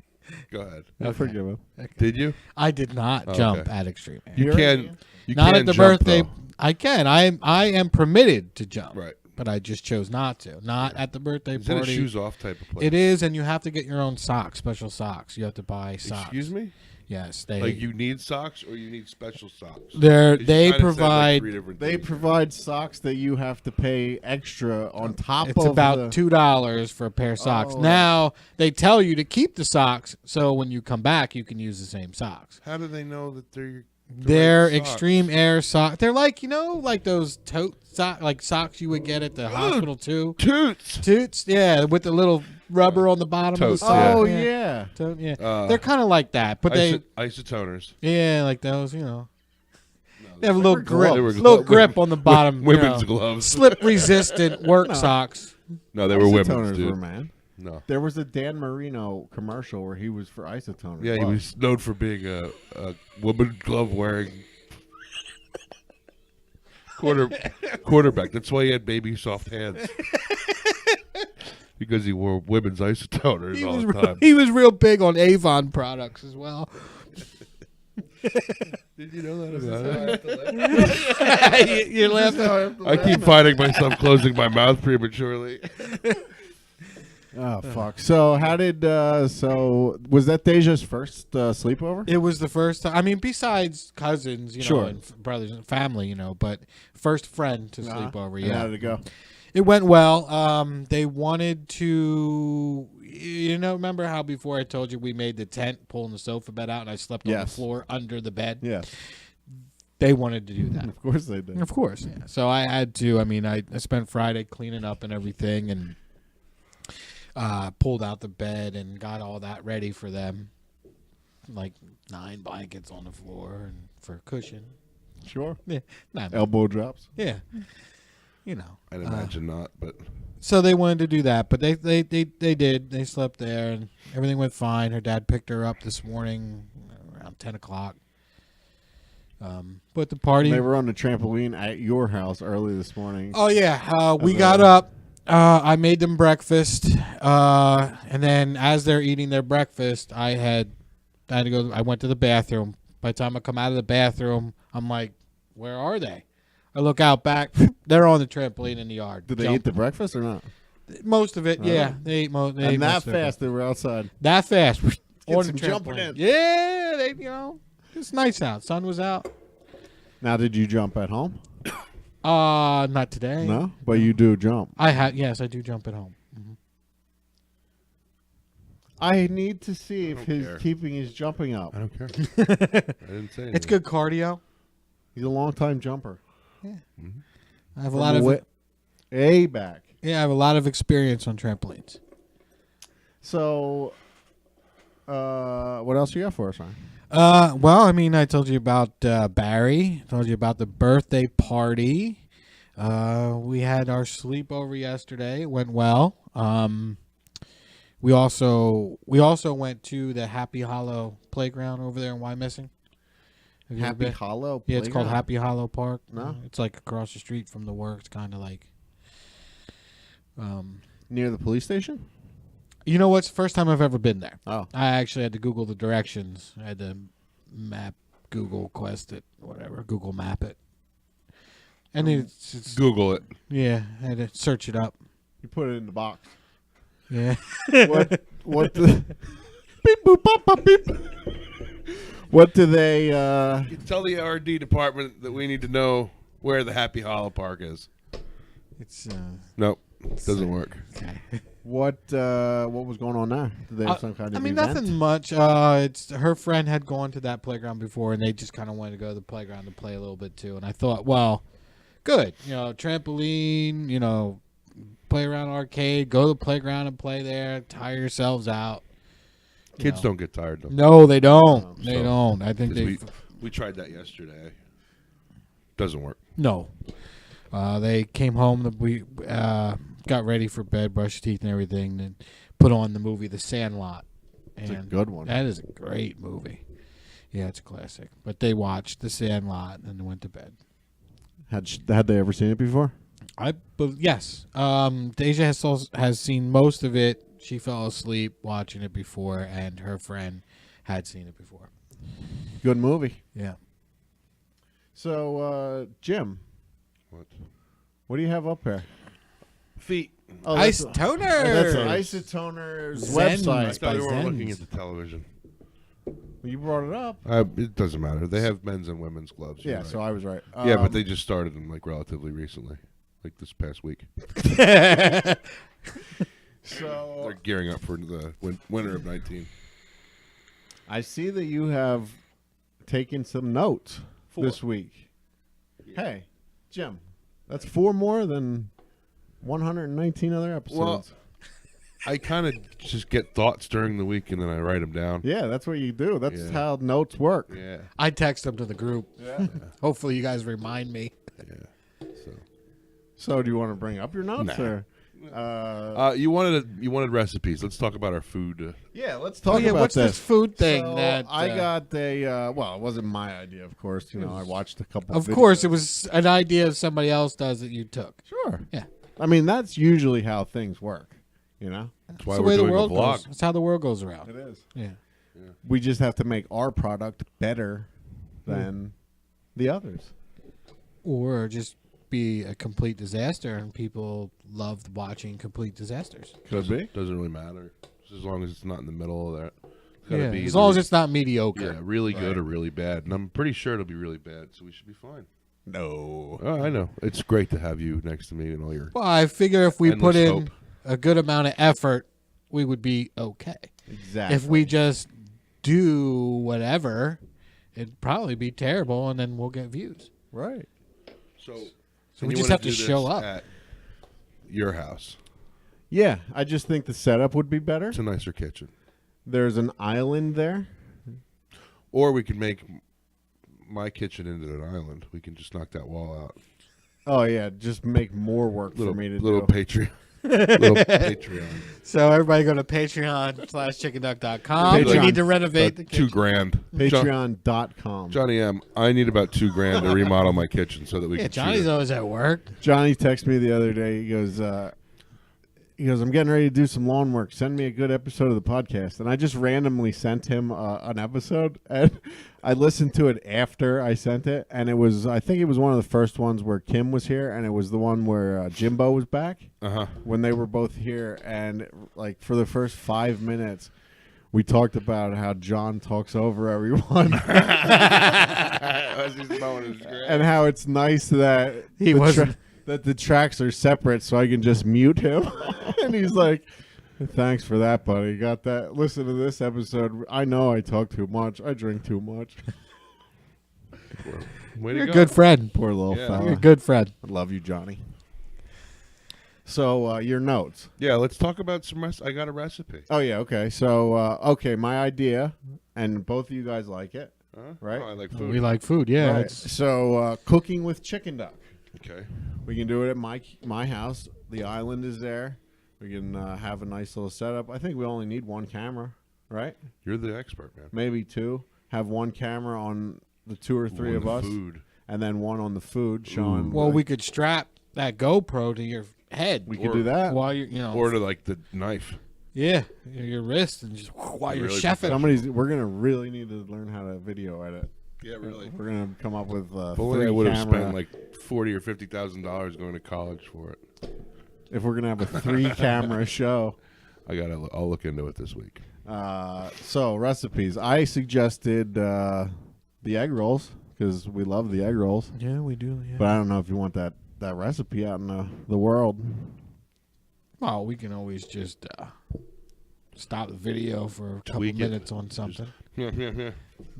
Go ahead. I forgive him. Did you? I did not Okay. jump at Extreme Air. You can. You Not can at the jump, birthday. though. I can. I am permitted to jump. Right. But I just chose not to. Not at the birthday Is it a party. shoes off type of place? It is, and you have to get your own socks, special socks. You have to buy socks. Excuse me? Yes, they. Like you need socks or you need special socks? They're- 'Cause you they kinda said, like, provide- 3 different They things. provide socks that you have to pay extra on top It's of about the... $2 for a pair of socks. Oh, Now they tell you to keep the socks, so when you come back, you can use the same socks. How do they know that they're They're right socks? Extreme Air socks. They're like like those tote like socks you would get at the hospital too. Toots? Toots, yeah, with the little rubber on the bottom Totes, of the sock. Oh, yeah. yeah. Tote, yeah. Uh, They're kind of like that, but they isotoners. yeah, like those, They have a little were grip, gloves. They were little glo- grip on the bottom. Women's gloves. Slip resistant work socks. No, they were women's, Isotoners dude. were, man. No. There was a Dan Marino commercial where he was for isotoners. Yeah, he was known for being a woman glove wearing quarterback. That's why he had baby soft hands. Because he wore women's isotoners He all was, the time. he was real big on Avon products as well. Did you know that about it? You're laughing. I keep finding myself closing my mouth prematurely. Oh, fuck. So how did... so was that Deja's first sleepover? It was the first time. I mean, besides cousins, Sure. and brothers and family, but first friend to sleep over. And Yeah, how did it go? it went well. They wanted to, remember how before I told you we made the tent, pulling the sofa bed out, and I slept on the Yes. floor under the bed. Yeah. They wanted to do that. Of course they did. Of course, yeah. So I had to. I mean, I spent Friday cleaning up and everything, and pulled out the bed and got all that ready for them. Like 9 blankets on the floor and for a cushion. Sure. Yeah, not Elbow drops. yeah. I'd imagine not, but So they wanted to do that, but they did. They slept there and everything went fine. Her dad picked her up this morning around 10 o'clock. But the party. They were on the trampoline at your house early this morning. Oh yeah, we Okay. got up. I made them breakfast, and then as they're eating their breakfast, I had to go. I went to the bathroom. By the time I come out of the bathroom, I'm like, "Where are they?" I look out back. They're on the trampoline in the yard. Did they eat the breakfast or not? Most of it, yeah. They ate most. They ate And that most of it. fast, they were outside. That fast. On some the jumping trampoline. in. Yeah, it's nice out. Sun was out. Now, did you jump at home? Not today. No, but you do jump. Yes, I do jump at home. I need to see if don't his care. keeping his jumping up. I don't care. I didn't say anything. It's good cardio. He's a long time jumper. I have a lot of way back. I have a lot of experience on trampolines. So, what else you got for us, Ryan? Well, I mean, I told you about Barry. I told you about the birthday party. We had our sleepover yesterday. It went well. We also went to the Happy Hollow playground over there in Wyomissing. Have you ever Happy been? Hollow. Yeah, it's called Playground? Happy Hollow Park. No. It's like across the street from the works, kind of like. Near the police station. You know what's the first time I've ever been there? Oh. I actually had to Google the directions. I had to Google Quest it, whatever, Google Map it. And it's Google it. yeah, I had to search it up. You put it in the box. Yeah. What the beep boop pop pop beep. What do they You tell the RD department that we need to know where the Happy Hollow Park is. It's Nope, doesn't work. okay. what was going on there? Did they have some kind of I mean, event? nothing much. It's her friend had gone to that playground before, and they just kind of wanted to go to the playground to play a little bit too. And I thought, well, good, trampoline, play around arcade, go to the playground and play there, tire yourselves out. Kids don't get tired though. No, they don't. They So- don't. I think 'Cause they we tried that yesterday. Doesn't work. no. They came home. We got ready for bed, brushed teeth and everything, then put on the movie The Sandlot. It's a And good one. That is a great movie. Yeah, it's a classic. But they watched The Sandlot and then went to bed. Had they ever seen it before? Yes. Deja has seen most of it. She fell asleep watching it before, and her friend had seen it before. Good movie. Yeah. So, Jim, what do you have up here? Feet. Oh, Ice that's Toner. That's Isotoner's Zen. website. I thought we weren't Zen's. looking at the television. You brought it up. It doesn't matter. They have men's and women's gloves. You're Yeah, right. so I was right. Yeah, but they just started them relatively recently, like this past week. So They're gearing up for the winter of 19. I see that you have taken some notes this week. Hey, Jim, that's 4 more than 119 other episodes. Well, I kind of just get thoughts during the week and then I write them down. yeah, that's what you do. That's Yeah. how notes work. Yeah. I text them to the group. Yeah. Hopefully, you guys remind me. Yeah. So, do you want to bring up your notes Nah. or? You wanted recipes. Let's talk about our food. Yeah, let's talk about what's this food thing So that I got a? Well, it wasn't my idea, of course. I watched a couple. Of videos. course, it was an idea somebody else does that you took. Sure. Yeah. I mean, that's usually how things work. That's why That's the we're way the doing world a vlog. goes. That's how the world goes around. It is. Yeah. We just have to make our product better than the others. Or just be a complete disaster, and people love watching complete disasters. Could be. Doesn't really matter. Just as long as it's not in the middle of that. It's gotta Yeah. be As long as either- it's not mediocre. yeah, really good or really bad. And I'm pretty sure it'll be really bad, so we should be fine. No. Oh, I know. It's great to have you next to me and all your. Well, I figure if we put Endless in hope. a good amount of effort, we would be okay. Exactly. If we just do whatever, it'd probably be terrible, and then we'll get views. right. So So we just have to show up. at your house. Yeah, I just think the setup would be better. It's a nicer kitchen. There's an island there. Or we could make my kitchen into an island. We can just knock that wall out. Oh yeah, just make more work Little for me to little do. Patreon. Little Patreon. So everybody go to patreon.com/chickenduck.com. We Patreon. need to renovate the About kitchen. $2,000. Patreon.com. Johnny M. I need about $2,000 to remodel my kitchen so that we Yeah, can. Johnny's shoot it. always at work. Johnny texted me the other day. He goes, I'm getting ready to do some lawn work. Send me a good episode of the podcast. And I just randomly sent him an episode, and I listened to it after I sent it, and I think it was one of the first ones where Kim was here, and it was the one where Jimbo was back when they were both here, and like for the first 5 minutes, we talked about how John talks over everyone, and how it's nice that He the wasn't- that the tracks are separate, so I can just mute him. And he's like, "Thanks for that, buddy. Got that? Listen to this episode. I know I talk too much. I drink too much." Way to You're a go. good friend. Poor little Yeah. fella. You're a good friend. I love you, Johnny. So your notes. Yeah, let's talk about some I got a recipe. Oh yeah, okay. So my idea, and both of you guys like it, right? Oh, I like food. We like food, yeah. Right. It's, So cooking with Chickenduck. Okay. We can do it at my house. The island is there. We can have a nice little setup. I think we only need one camera, right? You're the expert, man. Maybe two. Have one camera on the 2 or 3 of us, Food. and then one on the food. Showing. well, we could strap that GoPro to your head. we could do that. while you're, Or to like the knife. Yeah, your wrist and just while you're Really chefing. We're gonna really need to learn how to video edit. Yeah, really. We're gonna come up with If only I would have spent like $40,000 or $50,000 going to college for it. if we're gonna have a 3-camera show. I'll look into it this week. So recipes. I suggested the egg rolls because we love the egg rolls. Yeah, we do. Yeah. But I don't know if you want that recipe out in the world. Well, we can always just stop the video for a couple Tweak it. minutes on something. Yeah.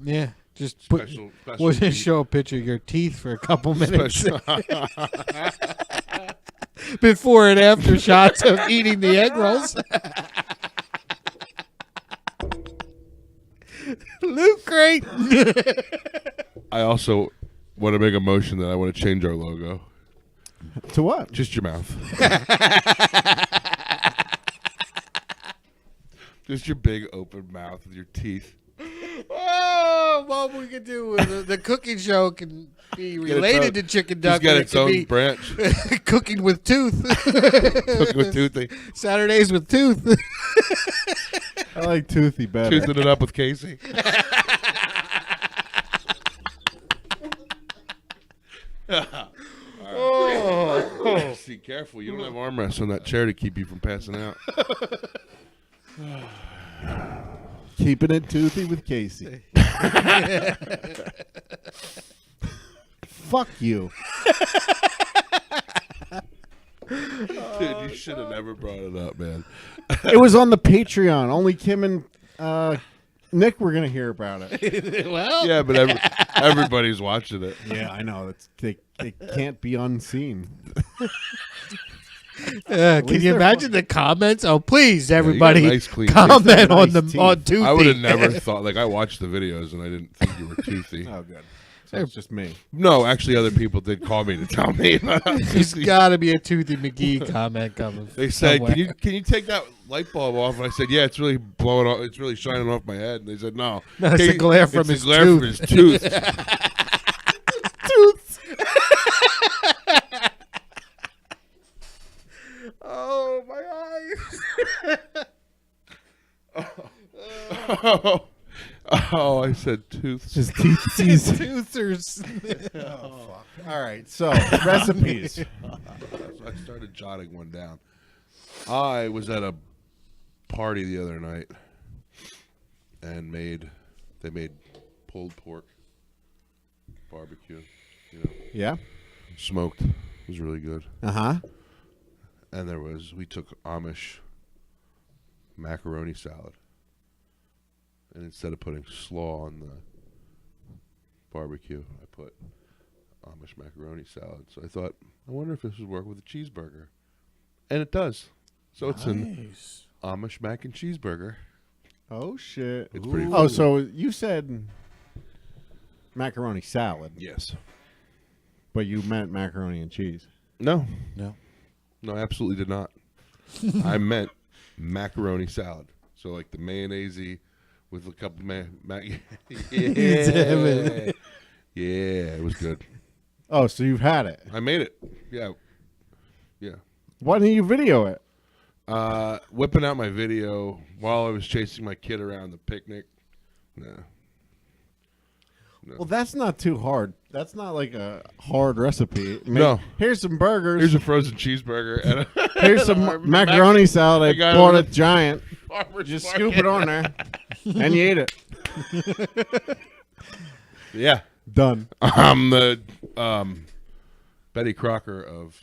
Yeah, just put. Special We'll just heat. show a picture of your teeth for a couple minutes Special- before and after shots of eating the egg rolls. Loot crate. I also want to make a motion that I want to change our logo. To what? Just your mouth. Just your big open mouth with your teeth. Oh, what we could do with the cooking show can be its related own- to Chickenduck. Just get and its it could own be branch. Cooking with Tooth. Cooking with Toothy. Saturdays with Tooth. I like Toothy better. Toothing it up with Casey. Oh. See, careful. You don't have armrests on that chair to keep you from passing out. Keeping it Toothy with Casey. Fuck you. Dude, you should have never brought it up, man. It was on the Patreon. Only Kim and Nick were gonna hear about it. Well, Yeah, but everybody's watching it. Yeah, I know. They can't be unseen. can least you they're imagine the comments? Oh, please, you got everybody, nice, clean comment teeth. on Nice on teeth. Toothy. I would have never thought. Like, I watched the videos and I didn't think you were toothy. Oh, good. So it's just me. No, actually, other people did call me to tell me. There's got to be a Toothy McGee comment coming. They said, somewhere. can you take that light bulb off? And I said, yeah, it's really blowing off. It's really shining off my head. And they said, no. No, it's the glare from his glare tooth. from his tooth. Oh my eyes! Oh, I said tooth. His teeth. Toothers. All right. So recipes. So I started jotting one down. I was at a party the other night and they made pulled pork barbecue, Yeah. smoked. It was really good. Uh-huh. And we took Amish macaroni salad. And instead of putting slaw on the barbecue, I put Amish macaroni salad. So I thought, I wonder if this would work with a cheeseburger. And it does. So it's an Amish mac and cheeseburger. Oh shit. It's pretty Oh, cool. so you said macaroni salad, Yes. but you meant macaroni and cheese. No. No. No, I absolutely did not. I meant macaroni salad. So like the mayonnaise with a couple yeah. Yeah, it was good. Oh, so you've had it. I made it. Yeah. Yeah. Why didn't you video it? Whipping out my video while I was chasing my kid around the picnic. No. Well, that's not too hard. That's not like a hard recipe. No. Here's some burgers. Here's a frozen cheeseburger and Here's some macaroni salad. I got bought it at at Giant. farmer's Just market. scoop it on there, and you eat it. Yeah. Done. I'm the Betty Crocker of.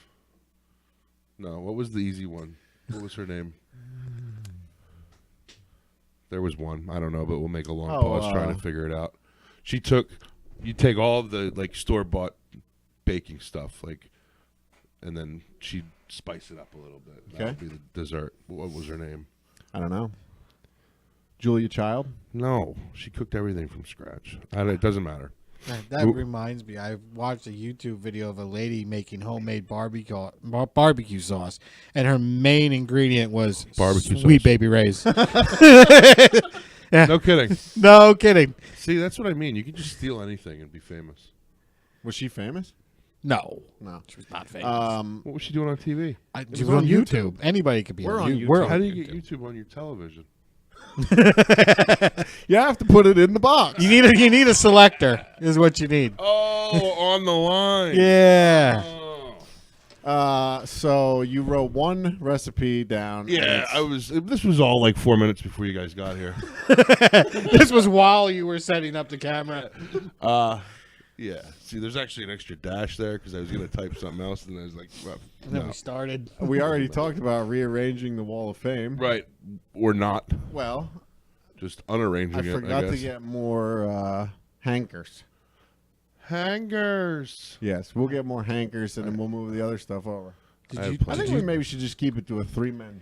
No, what was the easy one? What was her name? There was one. I don't know, but we'll make a long pause trying to figure it out. You take all of the like store bought baking stuff, like, and then she'd spice it up a little bit. Okay. That would be the dessert. What was her name? I don't know. Julia Child. No, she cooked everything from scratch. It doesn't matter. That reminds me. I watched a YouTube video of a lady making homemade barbecue sauce, and her main ingredient was Barbecue Sweet sauce. Baby Ray's. No kidding. No kidding. See, that's what I mean. You can just steal anything and be famous. Was she famous? No, No. she was not famous. What was she doing on TV? She was on YouTube. Anybody could be We're on on YouTube. YouTube. How do you get YouTube on your television? You have to put it in the box. You need a selector. Is what you need. Oh, on the line. Yeah. Oh. So you wrote one recipe down. Yeah, this was all like 4 minutes before you guys got here. This was while you were setting up the camera. Yeah. See, there's actually an extra dash there because I was going to type something else, and I was like, well, And then no. we started. We already talked about rearranging the Wall of Fame. Right. Or not. Well, Just unarranging I it, forgot I to guess. get more hankers. Hangers. Yes, we'll get more hankers, and then we'll move the other stuff over. I think we maybe should just keep it to a three-man.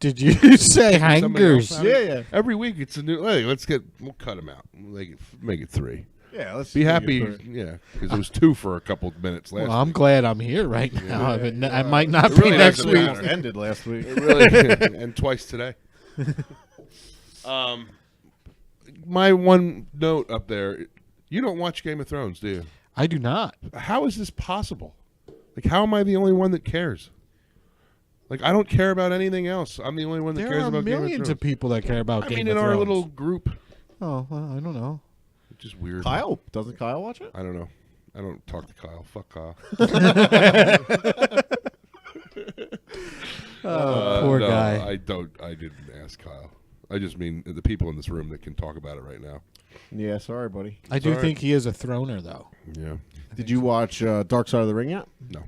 Did you say Somebody hangers? else have it? Every week it's a new. Hey, we'll cut them out. Make it 3. Yeah, let's Be make it happy. 3. Yeah, because it was 2 for a couple of minutes last Well, I'm week. glad I'm here right now. I might not It be really next doesn't week. matter. Ended last week. It really, and twice today. My one note up there, you don't watch Game of Thrones, do you? I do not. How is this possible? Like, how am I the only one that cares? Like, I don't care about anything else. I'm the only one that There cares are about Game of millions Thrones. of people that care about I Game mean, of in Thrones. our little group. Oh, well, I don't know. Which is weird. Kyle, doesn't Kyle watch it? I don't know. I don't talk to Kyle. Fuck Kyle. Poor no, guy. I didn't ask Kyle. I just mean the people in this room that can talk about it right now. Yeah, sorry, buddy. I do all right. think he is a throner, though. Yeah. Did you watch Dark Side of the Ring yet? No.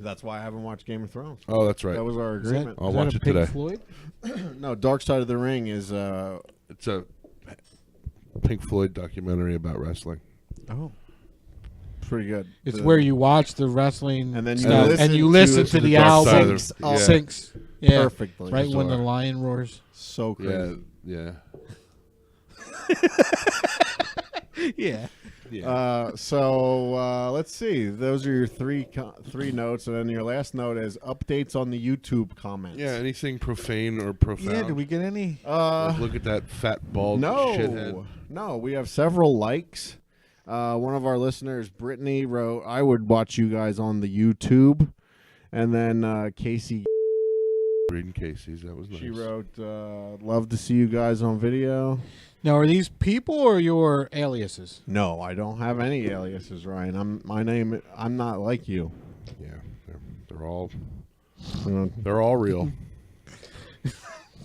That's why I haven't watched Game of Thrones. Oh, that's right. That was our Is that, agreement. I'll is that watch a it Pink today. Floyd? No, Dark Side of the Ring is It's a Pink Floyd documentary about wrestling. Oh. pretty good. It's where you watch the wrestling And then you stuff, listen and you to listen the to the Dark Side album. of the- yeah. Syncs. Yeah. perfectly. Right when the Bizarre. lion roars. So crazy. Yeah. Yeah. Yeah. So let's see. Those are your three notes, and then your last note is updates on the YouTube comments. Yeah, anything profane or profound. Yeah, did we get any? Like, look at that fat bald shithead. No, we have several likes. One of our listeners, Brittany, wrote, "I would watch you guys on the YouTube," and then Casey, Reading Casey's, that was nice. she wrote, "Love to see you guys on video." Now, are these people or your aliases? No, I don't have any aliases, Ryan. I'm not like you. Yeah, they're all Uh, they're all real.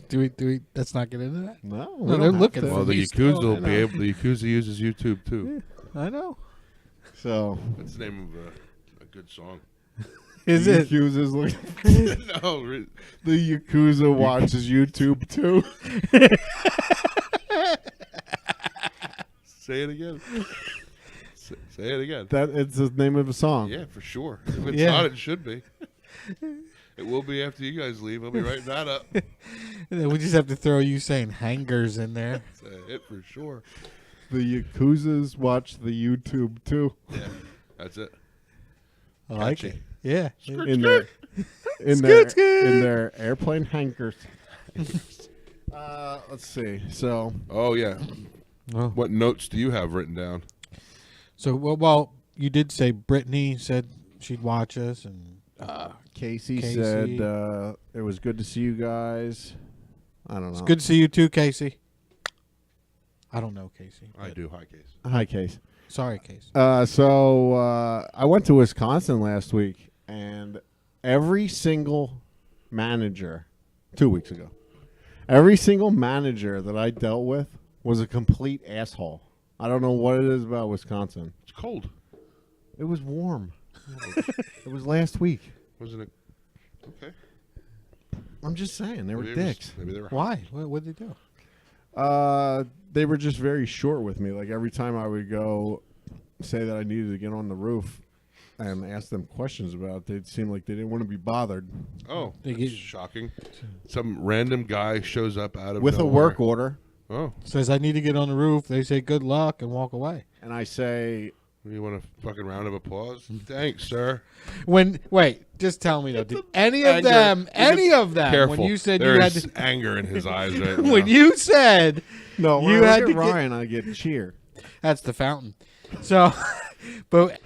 Do we? Let's not get into that. No, No, they're looking Well, the Me Yakuza still, will I be know. able. The Yakuza uses YouTube too. I know. So That's the name of a good song. Is the it? Yakuza's looking. No, The Yakuza watches YouTube too. say it again. Say it again. That it's the name of a song. Yeah, for sure. If it's Yeah. not, it should be. It will be after you guys leave. I'll be writing that up. We just have to throw you saying hangers in there. That's a hit for sure. The Yakuzas watch the YouTube too. Yeah, that's it. I like Catchy. it. Yeah. In their in their airplane hangars. Let's see. So Oh yeah. Oh. What notes do you have written down? So well, you did say Brittany said she'd watch us, and Casey Casey. said it was good to see you guys. I don't know. it's good to see you too, Casey. I don't know Casey. I but- do. Hi, Case. Hi, Casey. Sorry, Casey. So I went to Wisconsin last week, and every single manager, 2 weeks ago, every single manager that I dealt with was a complete asshole. I don't know what it is about Wisconsin. It's cold, It was warm. It was last week. wasn't it? Okay. I'm just saying, they were Maybe it was- dicks. maybe they were. Why? What did they do? They were just very short with me. Like every time I would go say that I needed to get on the roof and ask them questions about it, they'd seem like they didn't want to be bothered. Oh, They that's get- shocking. Some random guy shows up out of With a nowhere. work order, Oh, Says I need to get on the roof. They say good luck and walk away. and I say, you want a fucking round of applause? Thanks, sir. Wait, just tell me though. Did any of anger. them? Any of them? Careful. When you said there you had is to, anger in his eyes right now. when you said "No, when You I had look to at get- Ryan, I get cheer." that's the fountain. So But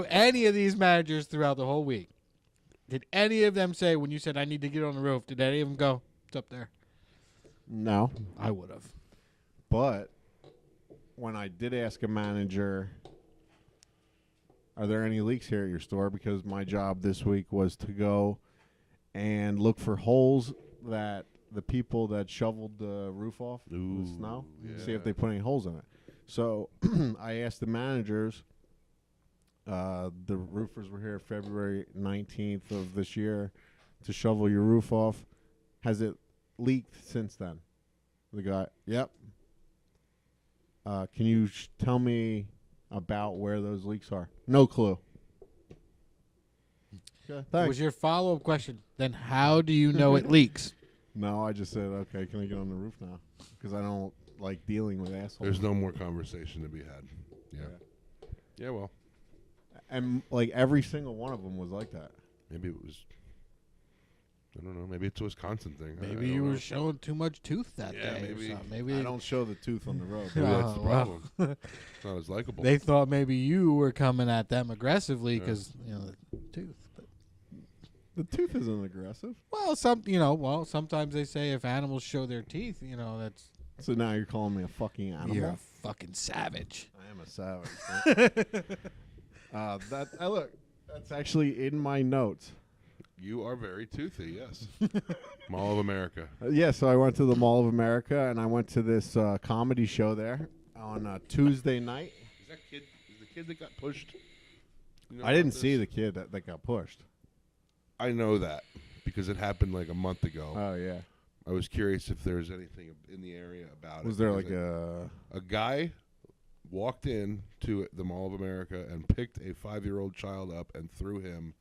any of these managers throughout the whole week, did any of them say when you said I need to get on the roof? Did any of them go, "It's up there"? No, I would have. but when I did ask a manager, are there any leaks here at your store? Because my job this week was to go and look for holes that the people that shoveled the roof off with snow, see if they put any holes in it. So I asked the managers, the roofers were here February 19th of this year to shovel your roof off. Has it leaked since then? The guy, yep. Can you tell me about where those leaks are? No clue. Okay, thanks. Was your follow-up question, then how do you know it leaks? No, I just said, okay, can I get on the roof now? Because I don't like dealing with assholes. There's no more conversation to be had. Yeah, well, And like every single one of them was like that. maybe it was. I don't know. Maybe it's a Wisconsin thing. I Maybe don't you were know. showing too much tooth that Yeah, day. maybe. Or something. Maybe I don't show the tooth on the road. Maybe that's the Oh, well. problem. It's not as likable. they thought maybe you were coming at them aggressively because the tooth. But, The tooth isn't aggressive. well, sometimes they say if animals show their teeth, that's So now you're calling me a fucking animal? you're a fucking savage. I am a savage. Look, that's actually in my notes. You are very toothy, yes. Mall of America. Yeah, so I went to the Mall of America, and I went to this comedy show there on Tuesday night. Is the kid that got pushed? You know I didn't about see this? the kid that got pushed. I know that because it happened like a month ago. Oh, yeah. I was curious if there's anything in the area about it. Was there because like a guy walked in to the Mall of America and picked a 5-year-old child up and threw him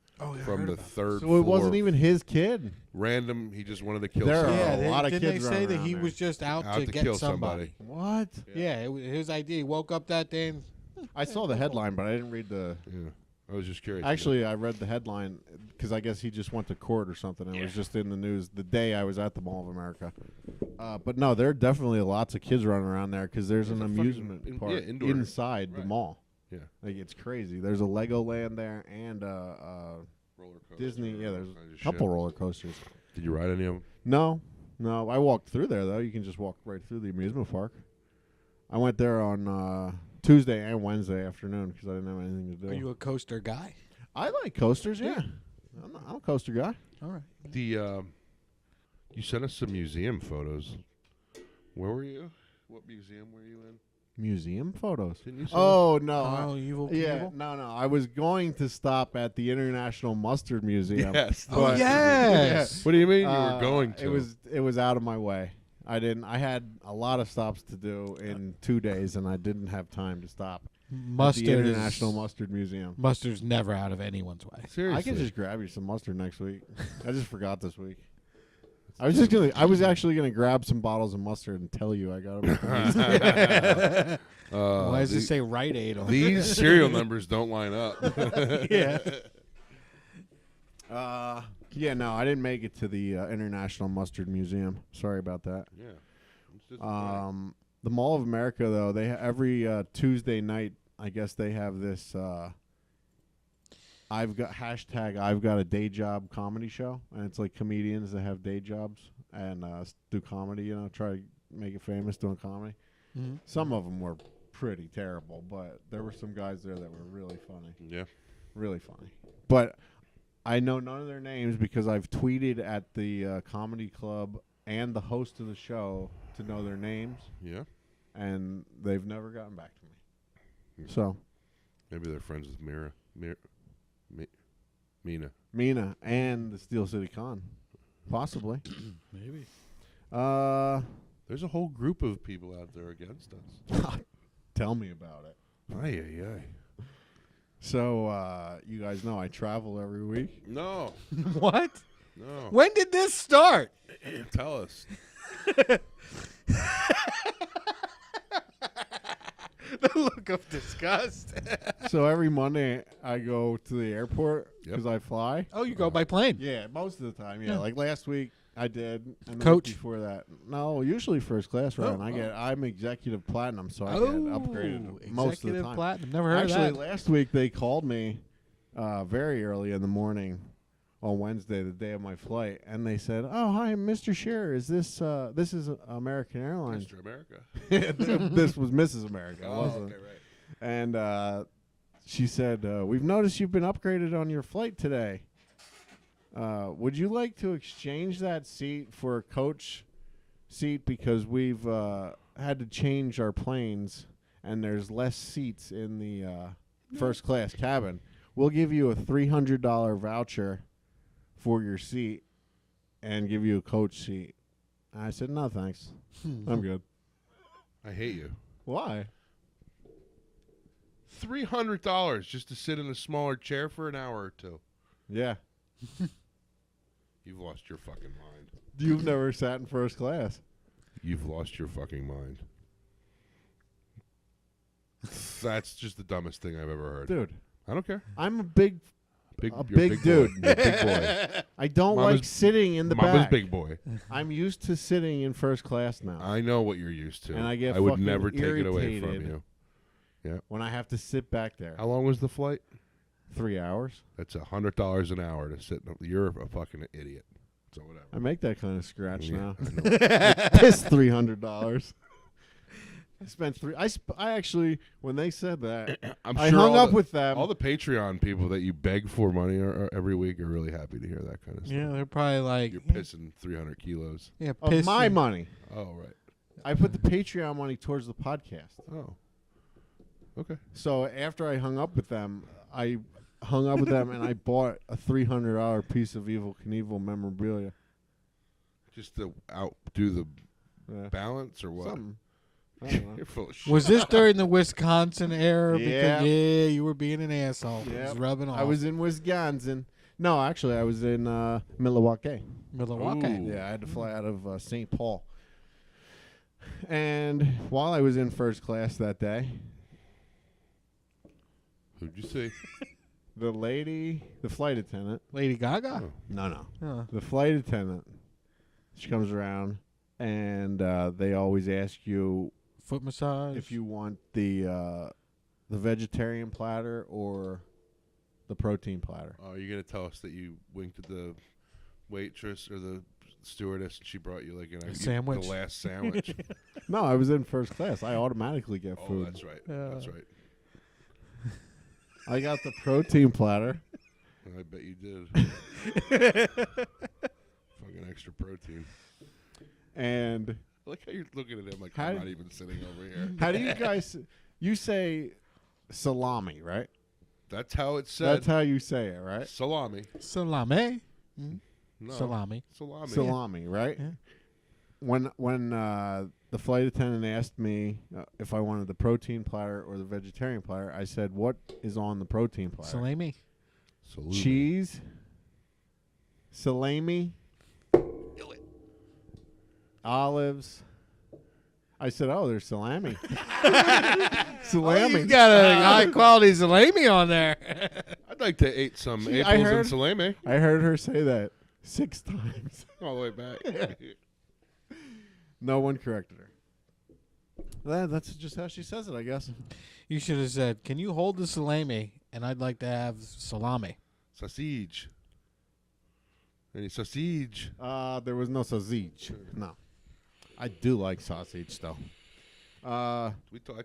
from the third So floor. it wasn't even his kid? Random. He just wanted to kill There are somebody. a lot of didn't kids they say running that around he there. was just out Out to to get kill somebody? What? Yeah, it was his idea. He woke up that day and I saw the headline, but I didn't read the... Yeah. I was just curious. Actually, I read the headline because I guess he just went to court or something. It was just in the news the day I was at the Mall of America. But no, there are definitely lots of kids running around there because there's an a amusement fucking- park indoor. inside the Right. mall. Yeah. Like it's crazy. There's a Legoland there and Roller coaster. Disney. Yeah, there's all kinds of a couple shit. roller coasters. Did you ride any of them? No. I walked through there though. You can just walk right through the amusement park. I went there on Tuesday and Wednesday afternoon because I didn't have anything to do. are you a coaster guy? I like coasters. Yeah, I'm a coaster guy. All right. You sent us some museum photos. Where were you? What museum were you in? Museum photos. Didn't you send Oh no! Oh, Evil yeah, Knievel? no. I was going to stop at the International Mustard Museum. Yes. Oh, But- yes. What do you mean you were going to? It was out of my way. I didn't. I had a lot of stops to do in 2 days, and I didn't have time to stop. Mustard at the is- International Mustard Museum. Mustard's never out of anyone's way. Seriously. I can just grab you some mustard next week. I just forgot this week. I was actually gonna grab some bottles of mustard and tell you I got them. Why does it say Rite Aid on These serial numbers don't line up. Yeah. Yeah, no, I didn't make it to the International Mustard Museum. Sorry about that. Yeah. It's disappointing. The Mall of America, though, they every Tuesday night, I guess they have this. I've got a day job comedy show, and it's like comedians that have day jobs and do comedy. Try to make it famous doing comedy. Mhm. Some of them were pretty terrible, but there were some guys there that were really funny. Yeah. Really funny. But I know none of their names because I've tweeted at the comedy club and the host of the show to know their names, Yeah. and they've never gotten back to me. Hmm. So Maybe they're friends with Mina. Mina and the Steel City Con, possibly. Maybe. There's a whole group of people out there against us. Tell me about it. Ay. So you guys know I travel every week. No. What? No. When did this start? Tell us. The look of disgust. So every Monday I go to the airport Yep. because I fly. Oh, you go by plane. Yeah, most of the time. Yeah, like last week I did. And the Coach? week before that. No, usually first class, right? I'm executive platinum, so I get upgraded most of the time. Platinum. Never heard Actually, of that. last week they called me very early in the morning on Wednesday, the day of my flight, and they said, "Oh, hi, Mr. Scherer. Is this is American Airlines?" Mr. America. This was Mrs. America. Oh, wasn't. okay, right. And she said, "We've noticed you've been upgraded on your flight today. Would you like to exchange that seat for a coach seat because we've had to change our planes and there's less seats in the first class cabin? We'll give you a $300 voucher for your seat and give you a coach seat." I said, "No, thanks. I'm good." I hate you. Why? $300 just to sit in a smaller chair for an hour or two. Yeah. You've lost your fucking mind. You've never sat in first class. You've lost your fucking mind. That's just the dumbest thing I've ever heard. Dude, I don't care. I'm a big Big dude. You're a big boy. I don't Mama's- like sitting in the Mama's back. big boy. I'm used to sitting in first class now. I know what you're used to. And I get would fucking never take it away from irritated. you. When I have to sit back there. How long was the flight? 3 hours. That's $100 an hour to sit. You're a fucking idiot. So whatever. I make that kind of scratch Yeah, now. I know. Piss $300. I spent I actually, when they said that, I'm I sure hung all up the- with them. All the Patreon people that you beg for money every week are really happy to hear that kind of stuff. Yeah, they're probably like, You're pissing 300 kilos. yeah, of piss my and- money. Oh, right. I put the Patreon money towards the podcast. Oh. Okay. So after I hung up with them, and I bought a $300 piece of Evil Knievel memorabilia. Just to outdo the Yeah. balance or what? Something. I don't know. You're full of shit. Was this during the Wisconsin era? Yeah. Because, yeah, you were being an asshole. It was Yep. rubbing off. I was in Wisconsin. No, actually, I was in Milwaukee. Milwaukee. Ooh. Yeah, I had to fly out of St. Paul. And while I was in first class that day, Who'd you see? the flight attendant. Lady Gaga. No. Huh. The flight attendant. She comes around, and they always ask you Foot massage. if you want the vegetarian platter or the protein platter. Oh, you're going to tell us that you winked at the waitress or the stewardess and she brought you like A sandwich. the last sandwich. No, I was in first class. I automatically get Oh, food. that's right. Yeah. That's right. I got the protein platter. I bet you did. Fucking extra protein. And I like how you're looking at him like How- I'm not even sitting over here. how do you guys? You say salami, right? That's how it's said. That's how you say it, right? Salami. Salami. No. Salami. Salami. Salami, right? Yeah. When the flight attendant asked me if I wanted the protein platter or the vegetarian platter, I said, "What is on the protein platter?" Salami. Salumi. Cheese, salami, olives. I said, "Oh, there's salami." Salami. You got a high quality salami on there. I'd like to eat some See, I apples heard- and salami I heard her say that 6 times. all the way back. No one corrected her. That's just how she says it, I guess. You should have said, "Can you hold the salami?" And I'd like to have salami. Sausage. Any sausage? There was no sausage. No. I do like sausage, though. I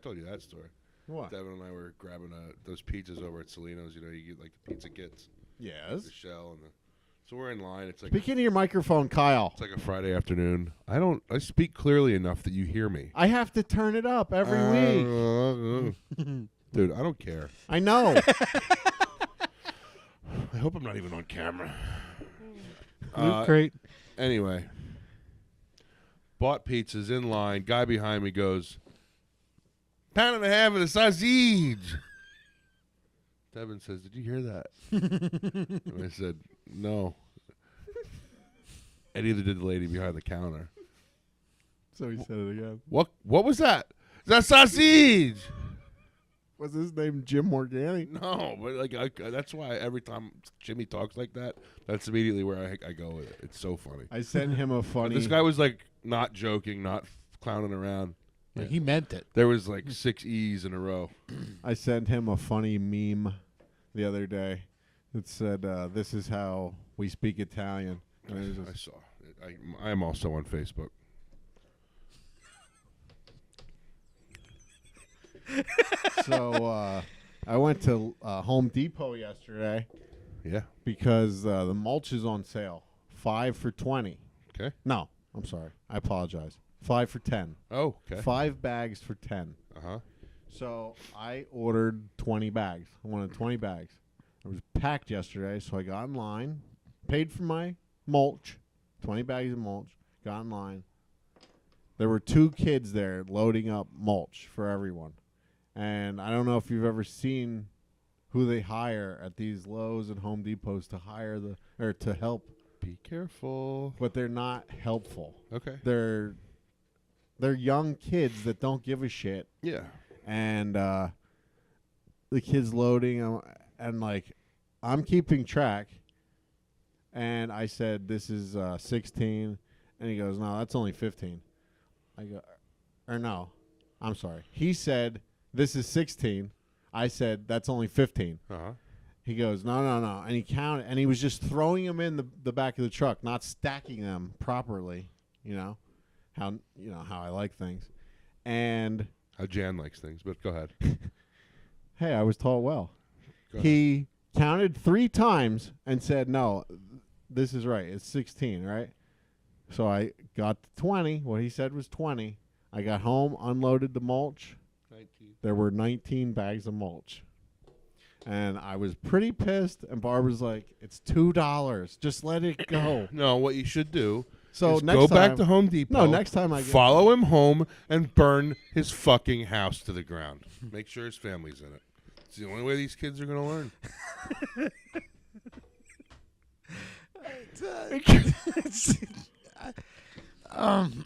told you that story. What? Devin and I were grabbing those pizzas over at Celino's. You know, you get like the pizza kits, Yes. the shell, and so we're in line. It's like Speak into your microphone, Kyle. it's like a Friday afternoon. I speak clearly enough that you hear me. I have to turn it up every week. Dude, I don't care. I know. I hope I'm not even on camera. Loot crate. Anyway, bought pizzas in line. Guy behind me goes, pound and a half of the sausage. Devin says, "Did you hear that?" And I said, "No." And neither did the lady behind the counter. So he said it again. What was that? That sausage. Was his name Jim Morgani? No, but like that's why every time Jimmy talks like that, that's immediately where I go with it. It's so funny. I sent him a funny. This guy was like not joking, not clowning around. Like, he meant it. There was like 6 E's in a row. I sent him a funny meme the other day that said, "This is how we speak Italian." And it was I just, saw. I am also on Facebook. so I went to Home Depot yesterday Yeah. because the mulch is on sale. 5 for $20. Okay. No, I'm sorry. I apologize. 5 for $10. Oh, okay. 5 bags for $10. Uh-huh. So I ordered 20 bags. I wanted 20 bags. It was packed yesterday, so I got in line, paid for my mulch, 20 bags of mulch, got in line. There were 2 kids there loading up mulch for everyone. And I don't know if you've ever seen who they hire at these Lowe's and Home Depots to hire to help, Be careful. but they're not helpful. Okay. They're young kids that don't give a shit. Yeah. And the kids loading them, and like I'm keeping track. And I said, "This is 16," and he goes, "No, that's only 15." I go, or no, I'm sorry. He said, "This is 16." I said, "That's only 15." Uh-huh. He goes, no, and he counted, and he was just throwing them in the back of the truck, not stacking them properly. You know how I like things, and. How Jan likes things, but go ahead. Hey, I was taught well. Go ahead. He counted 3 times and said, "No, this is right. It's 16, right?" So I got to 20. What he said was 20. I got home, unloaded the mulch. 19. There were 19 bags of mulch. And I was pretty pissed, and Barbara's like, "It's $2. Just let it go." No, what you should do So is next go time, back to Home Depot. No, next time I get follow him home and burn his fucking house to the ground. Make sure his family's in it. It's the only way these kids are going to learn.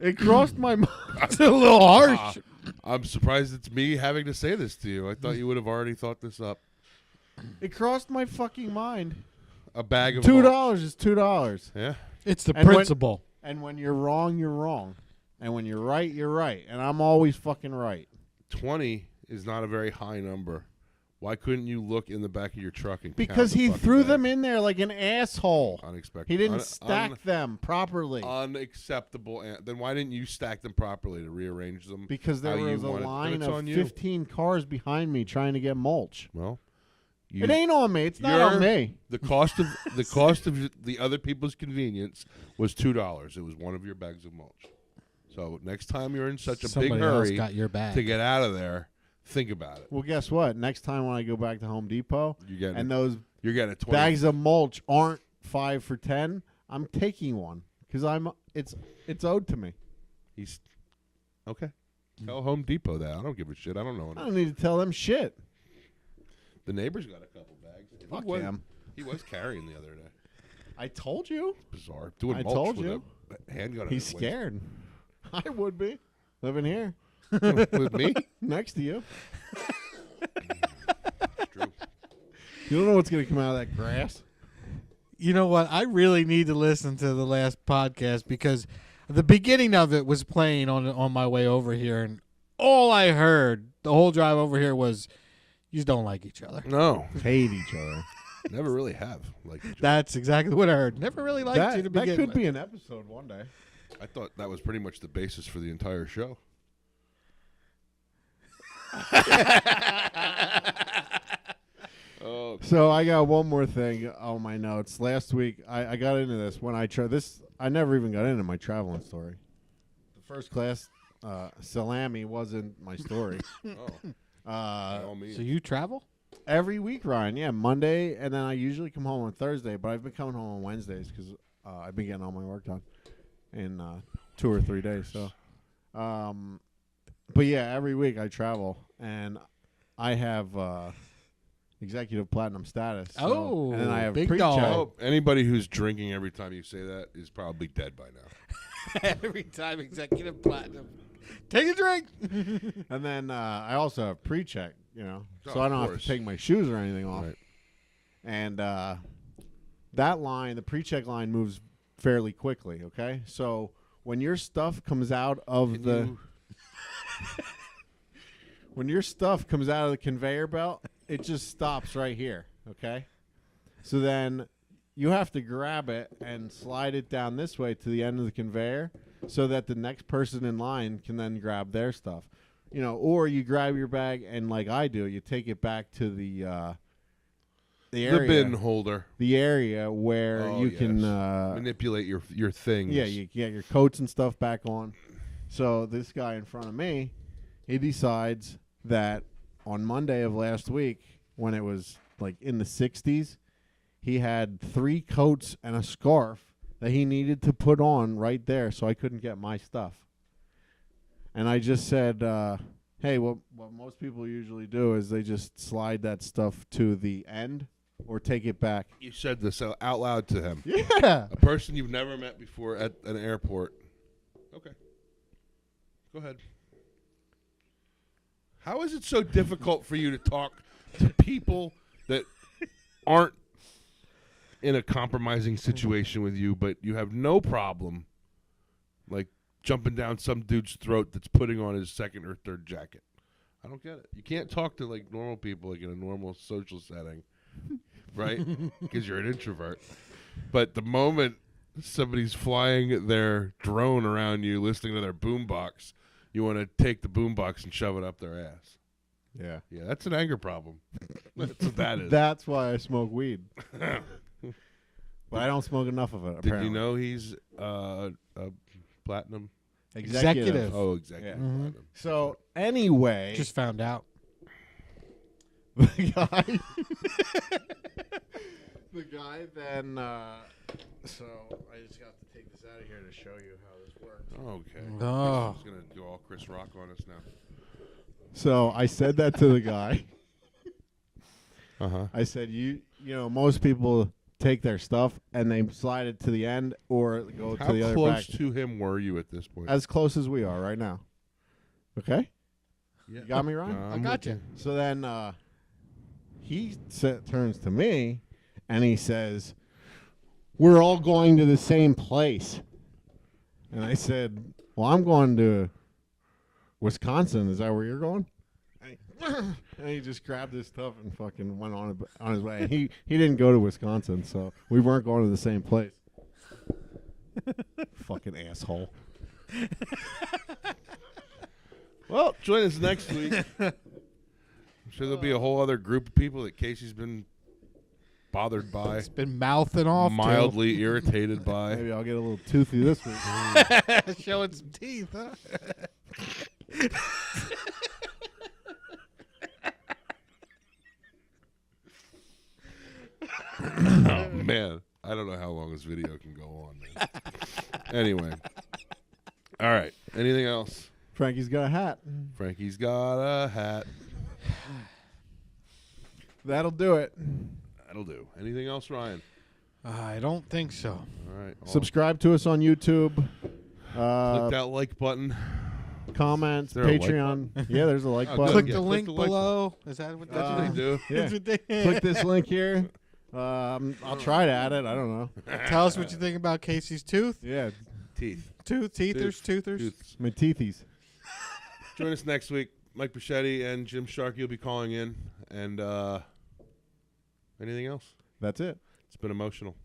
it crossed my mind. It's a little harsh. I'm surprised it's me having to say this to you. I thought you would have already thought this up. It crossed my fucking mind. A bag of $2 is $2. Yeah. It's the And when- principle. And when you're wrong, you're wrong. And when you're right, you're right. And I'm always fucking right. 20 is not a very high number. Why couldn't you look in the back of your truck and Because count the he fucking threw bags? them in there like an asshole. Unexpected. He didn't stack them properly. Unacceptable. Then why didn't you stack them properly to rearrange them? Because there how you was a wanted? Then line it's of on you. 15 cars behind me trying to get mulch. Well, It ain't on me. It's not on me. The cost of the other people's convenience was $2. It was one of your bags of mulch. So next time you're in such a Somebody big else hurry got your bag. to get out of there, think about it. Well, guess what? Next time when I go back to Home Depot You're getting and those you're getting a 20. bags of mulch aren't 5 for 10, I'm taking one because it's owed to me. He's okay. Tell Home Depot that. I don't give a shit. I don't know. I don't need to tell them shit. The neighbor's got a couple bags. Fuck he was, him. He was carrying the other day. I told you. Bizarre. Doing I mulch told with you. a handgun. He's in his waist. scared. I would be living here With me? next to you. It's true. You don't know what's going to come out of that grass. You know what? I really need to listen to the last podcast because the beginning of it was playing on my way over here, and all I heard the whole drive over here was, "You just don't like each other." No, Hate each other. never really have. Like That's exactly what I heard. Never really liked you to That begin could with. be an episode one day. I thought that was pretty much the basis for the entire show. Oh, So I got one more thing on my notes. Last week, I got into this when I tried this. I never even got into my traveling story. The first class salami wasn't my story. by all means. So you travel? Every week, Ryan. Yeah, Monday, and then I usually come home on Thursday. But I've been coming home on Wednesdays because I've been getting all my work done in 2 or 3 days. So, but yeah, every week I travel, and I have executive platinum status. So, Oh, and then I have big pre-check. dog. Oh, anybody who's drinking every time you say that is probably dead by now. Every time executive platinum. Take a drink. And then I also have pre-check so I don't have to take my shoes or anything off. Right. And that line, the pre-check line, moves fairly quickly. Okay, so when your stuff comes out of when your stuff comes out of the conveyor belt, it just stops right here. Okay, so then you have to grab it and slide it down this way to the end of the conveyor so that the next person in line can then grab their stuff. Or you grab your bag and, like I do, you take it back to the area, the bin holder, the area where you can manipulate your things. Yeah, you get your coats and stuff back on. So this guy in front of me, he decides that on Monday of last week, when it was like in the 60s, he had 3 coats and a scarf that he needed to put on right there, so I couldn't get my stuff. And I just said, hey, what most people usually do is they just slide that stuff to the end or take it back. You said this out loud to him. Yeah. A person you've never met before at an airport. Okay. Go ahead. How is it so difficult for you to talk to people that aren't in a compromising situation with you, but you have no problem, like, jumping down some dude's throat that's putting on his second or third jacket? I don't get it. You can't talk to, like, normal people, like, in a normal social setting, right? Because you're an introvert. But the moment somebody's flying their drone around you, listening to their boombox, you want to take the boombox and shove it up their ass. Yeah. Yeah, that's an anger problem. That's what that is. That's why I smoke weed. But I don't smoke enough of it, apparently. Did you know he's a platinum? Executive. Oh, executive. Yeah. Platinum. So, anyway. Just found out. The guy then, so I just got to take this out of here to show you how this works. Okay. Oh. He's going to go all Chris Rock on us now. So I said that to the guy. Uh-huh. I said, most people take their stuff and they slide it to the end or go How to the other close back. to him were you at this point? As close as we are right now. Okay? Yeah. You got me, Ryan? I got you. So then he turns to me and he says, we're all going to the same place. And I said, well, I'm going to Wisconsin. Is that where you're going? And he just grabbed his stuff and fucking went on his way. He didn't go to Wisconsin, so we weren't going to the same place. Fucking asshole. Well, join us next week. I'm sure there'll be a whole other group of people that Casey's been bothered by, It's been mouthing off. mildly irritated by. Maybe I'll get a little toothy this week. Showing some teeth, huh? Oh, man. I don't know how long this video can go on, man. Anyway. All right. Anything else? Frankie's got a hat. Frankie's got a hat. That'll do it. That'll do. Anything else, Ryan? I don't think so. All right. Subscribe to us on YouTube. Click that like button. Comments, Is there a like Patreon. Yeah, there's a like Oh, button. Click Yeah, the click link the like below. Is that what That's what they do. Yeah. That's what they Click this link here. I'll try to add it. I don't know. Tell us what you think about Casey's tooth. Yeah, Teeth. Teethers. Tooths. my teethies. Join us next week. Mike Bichetti and Jim Sharkey will be calling in. And anything else? That's it. It's been emotional.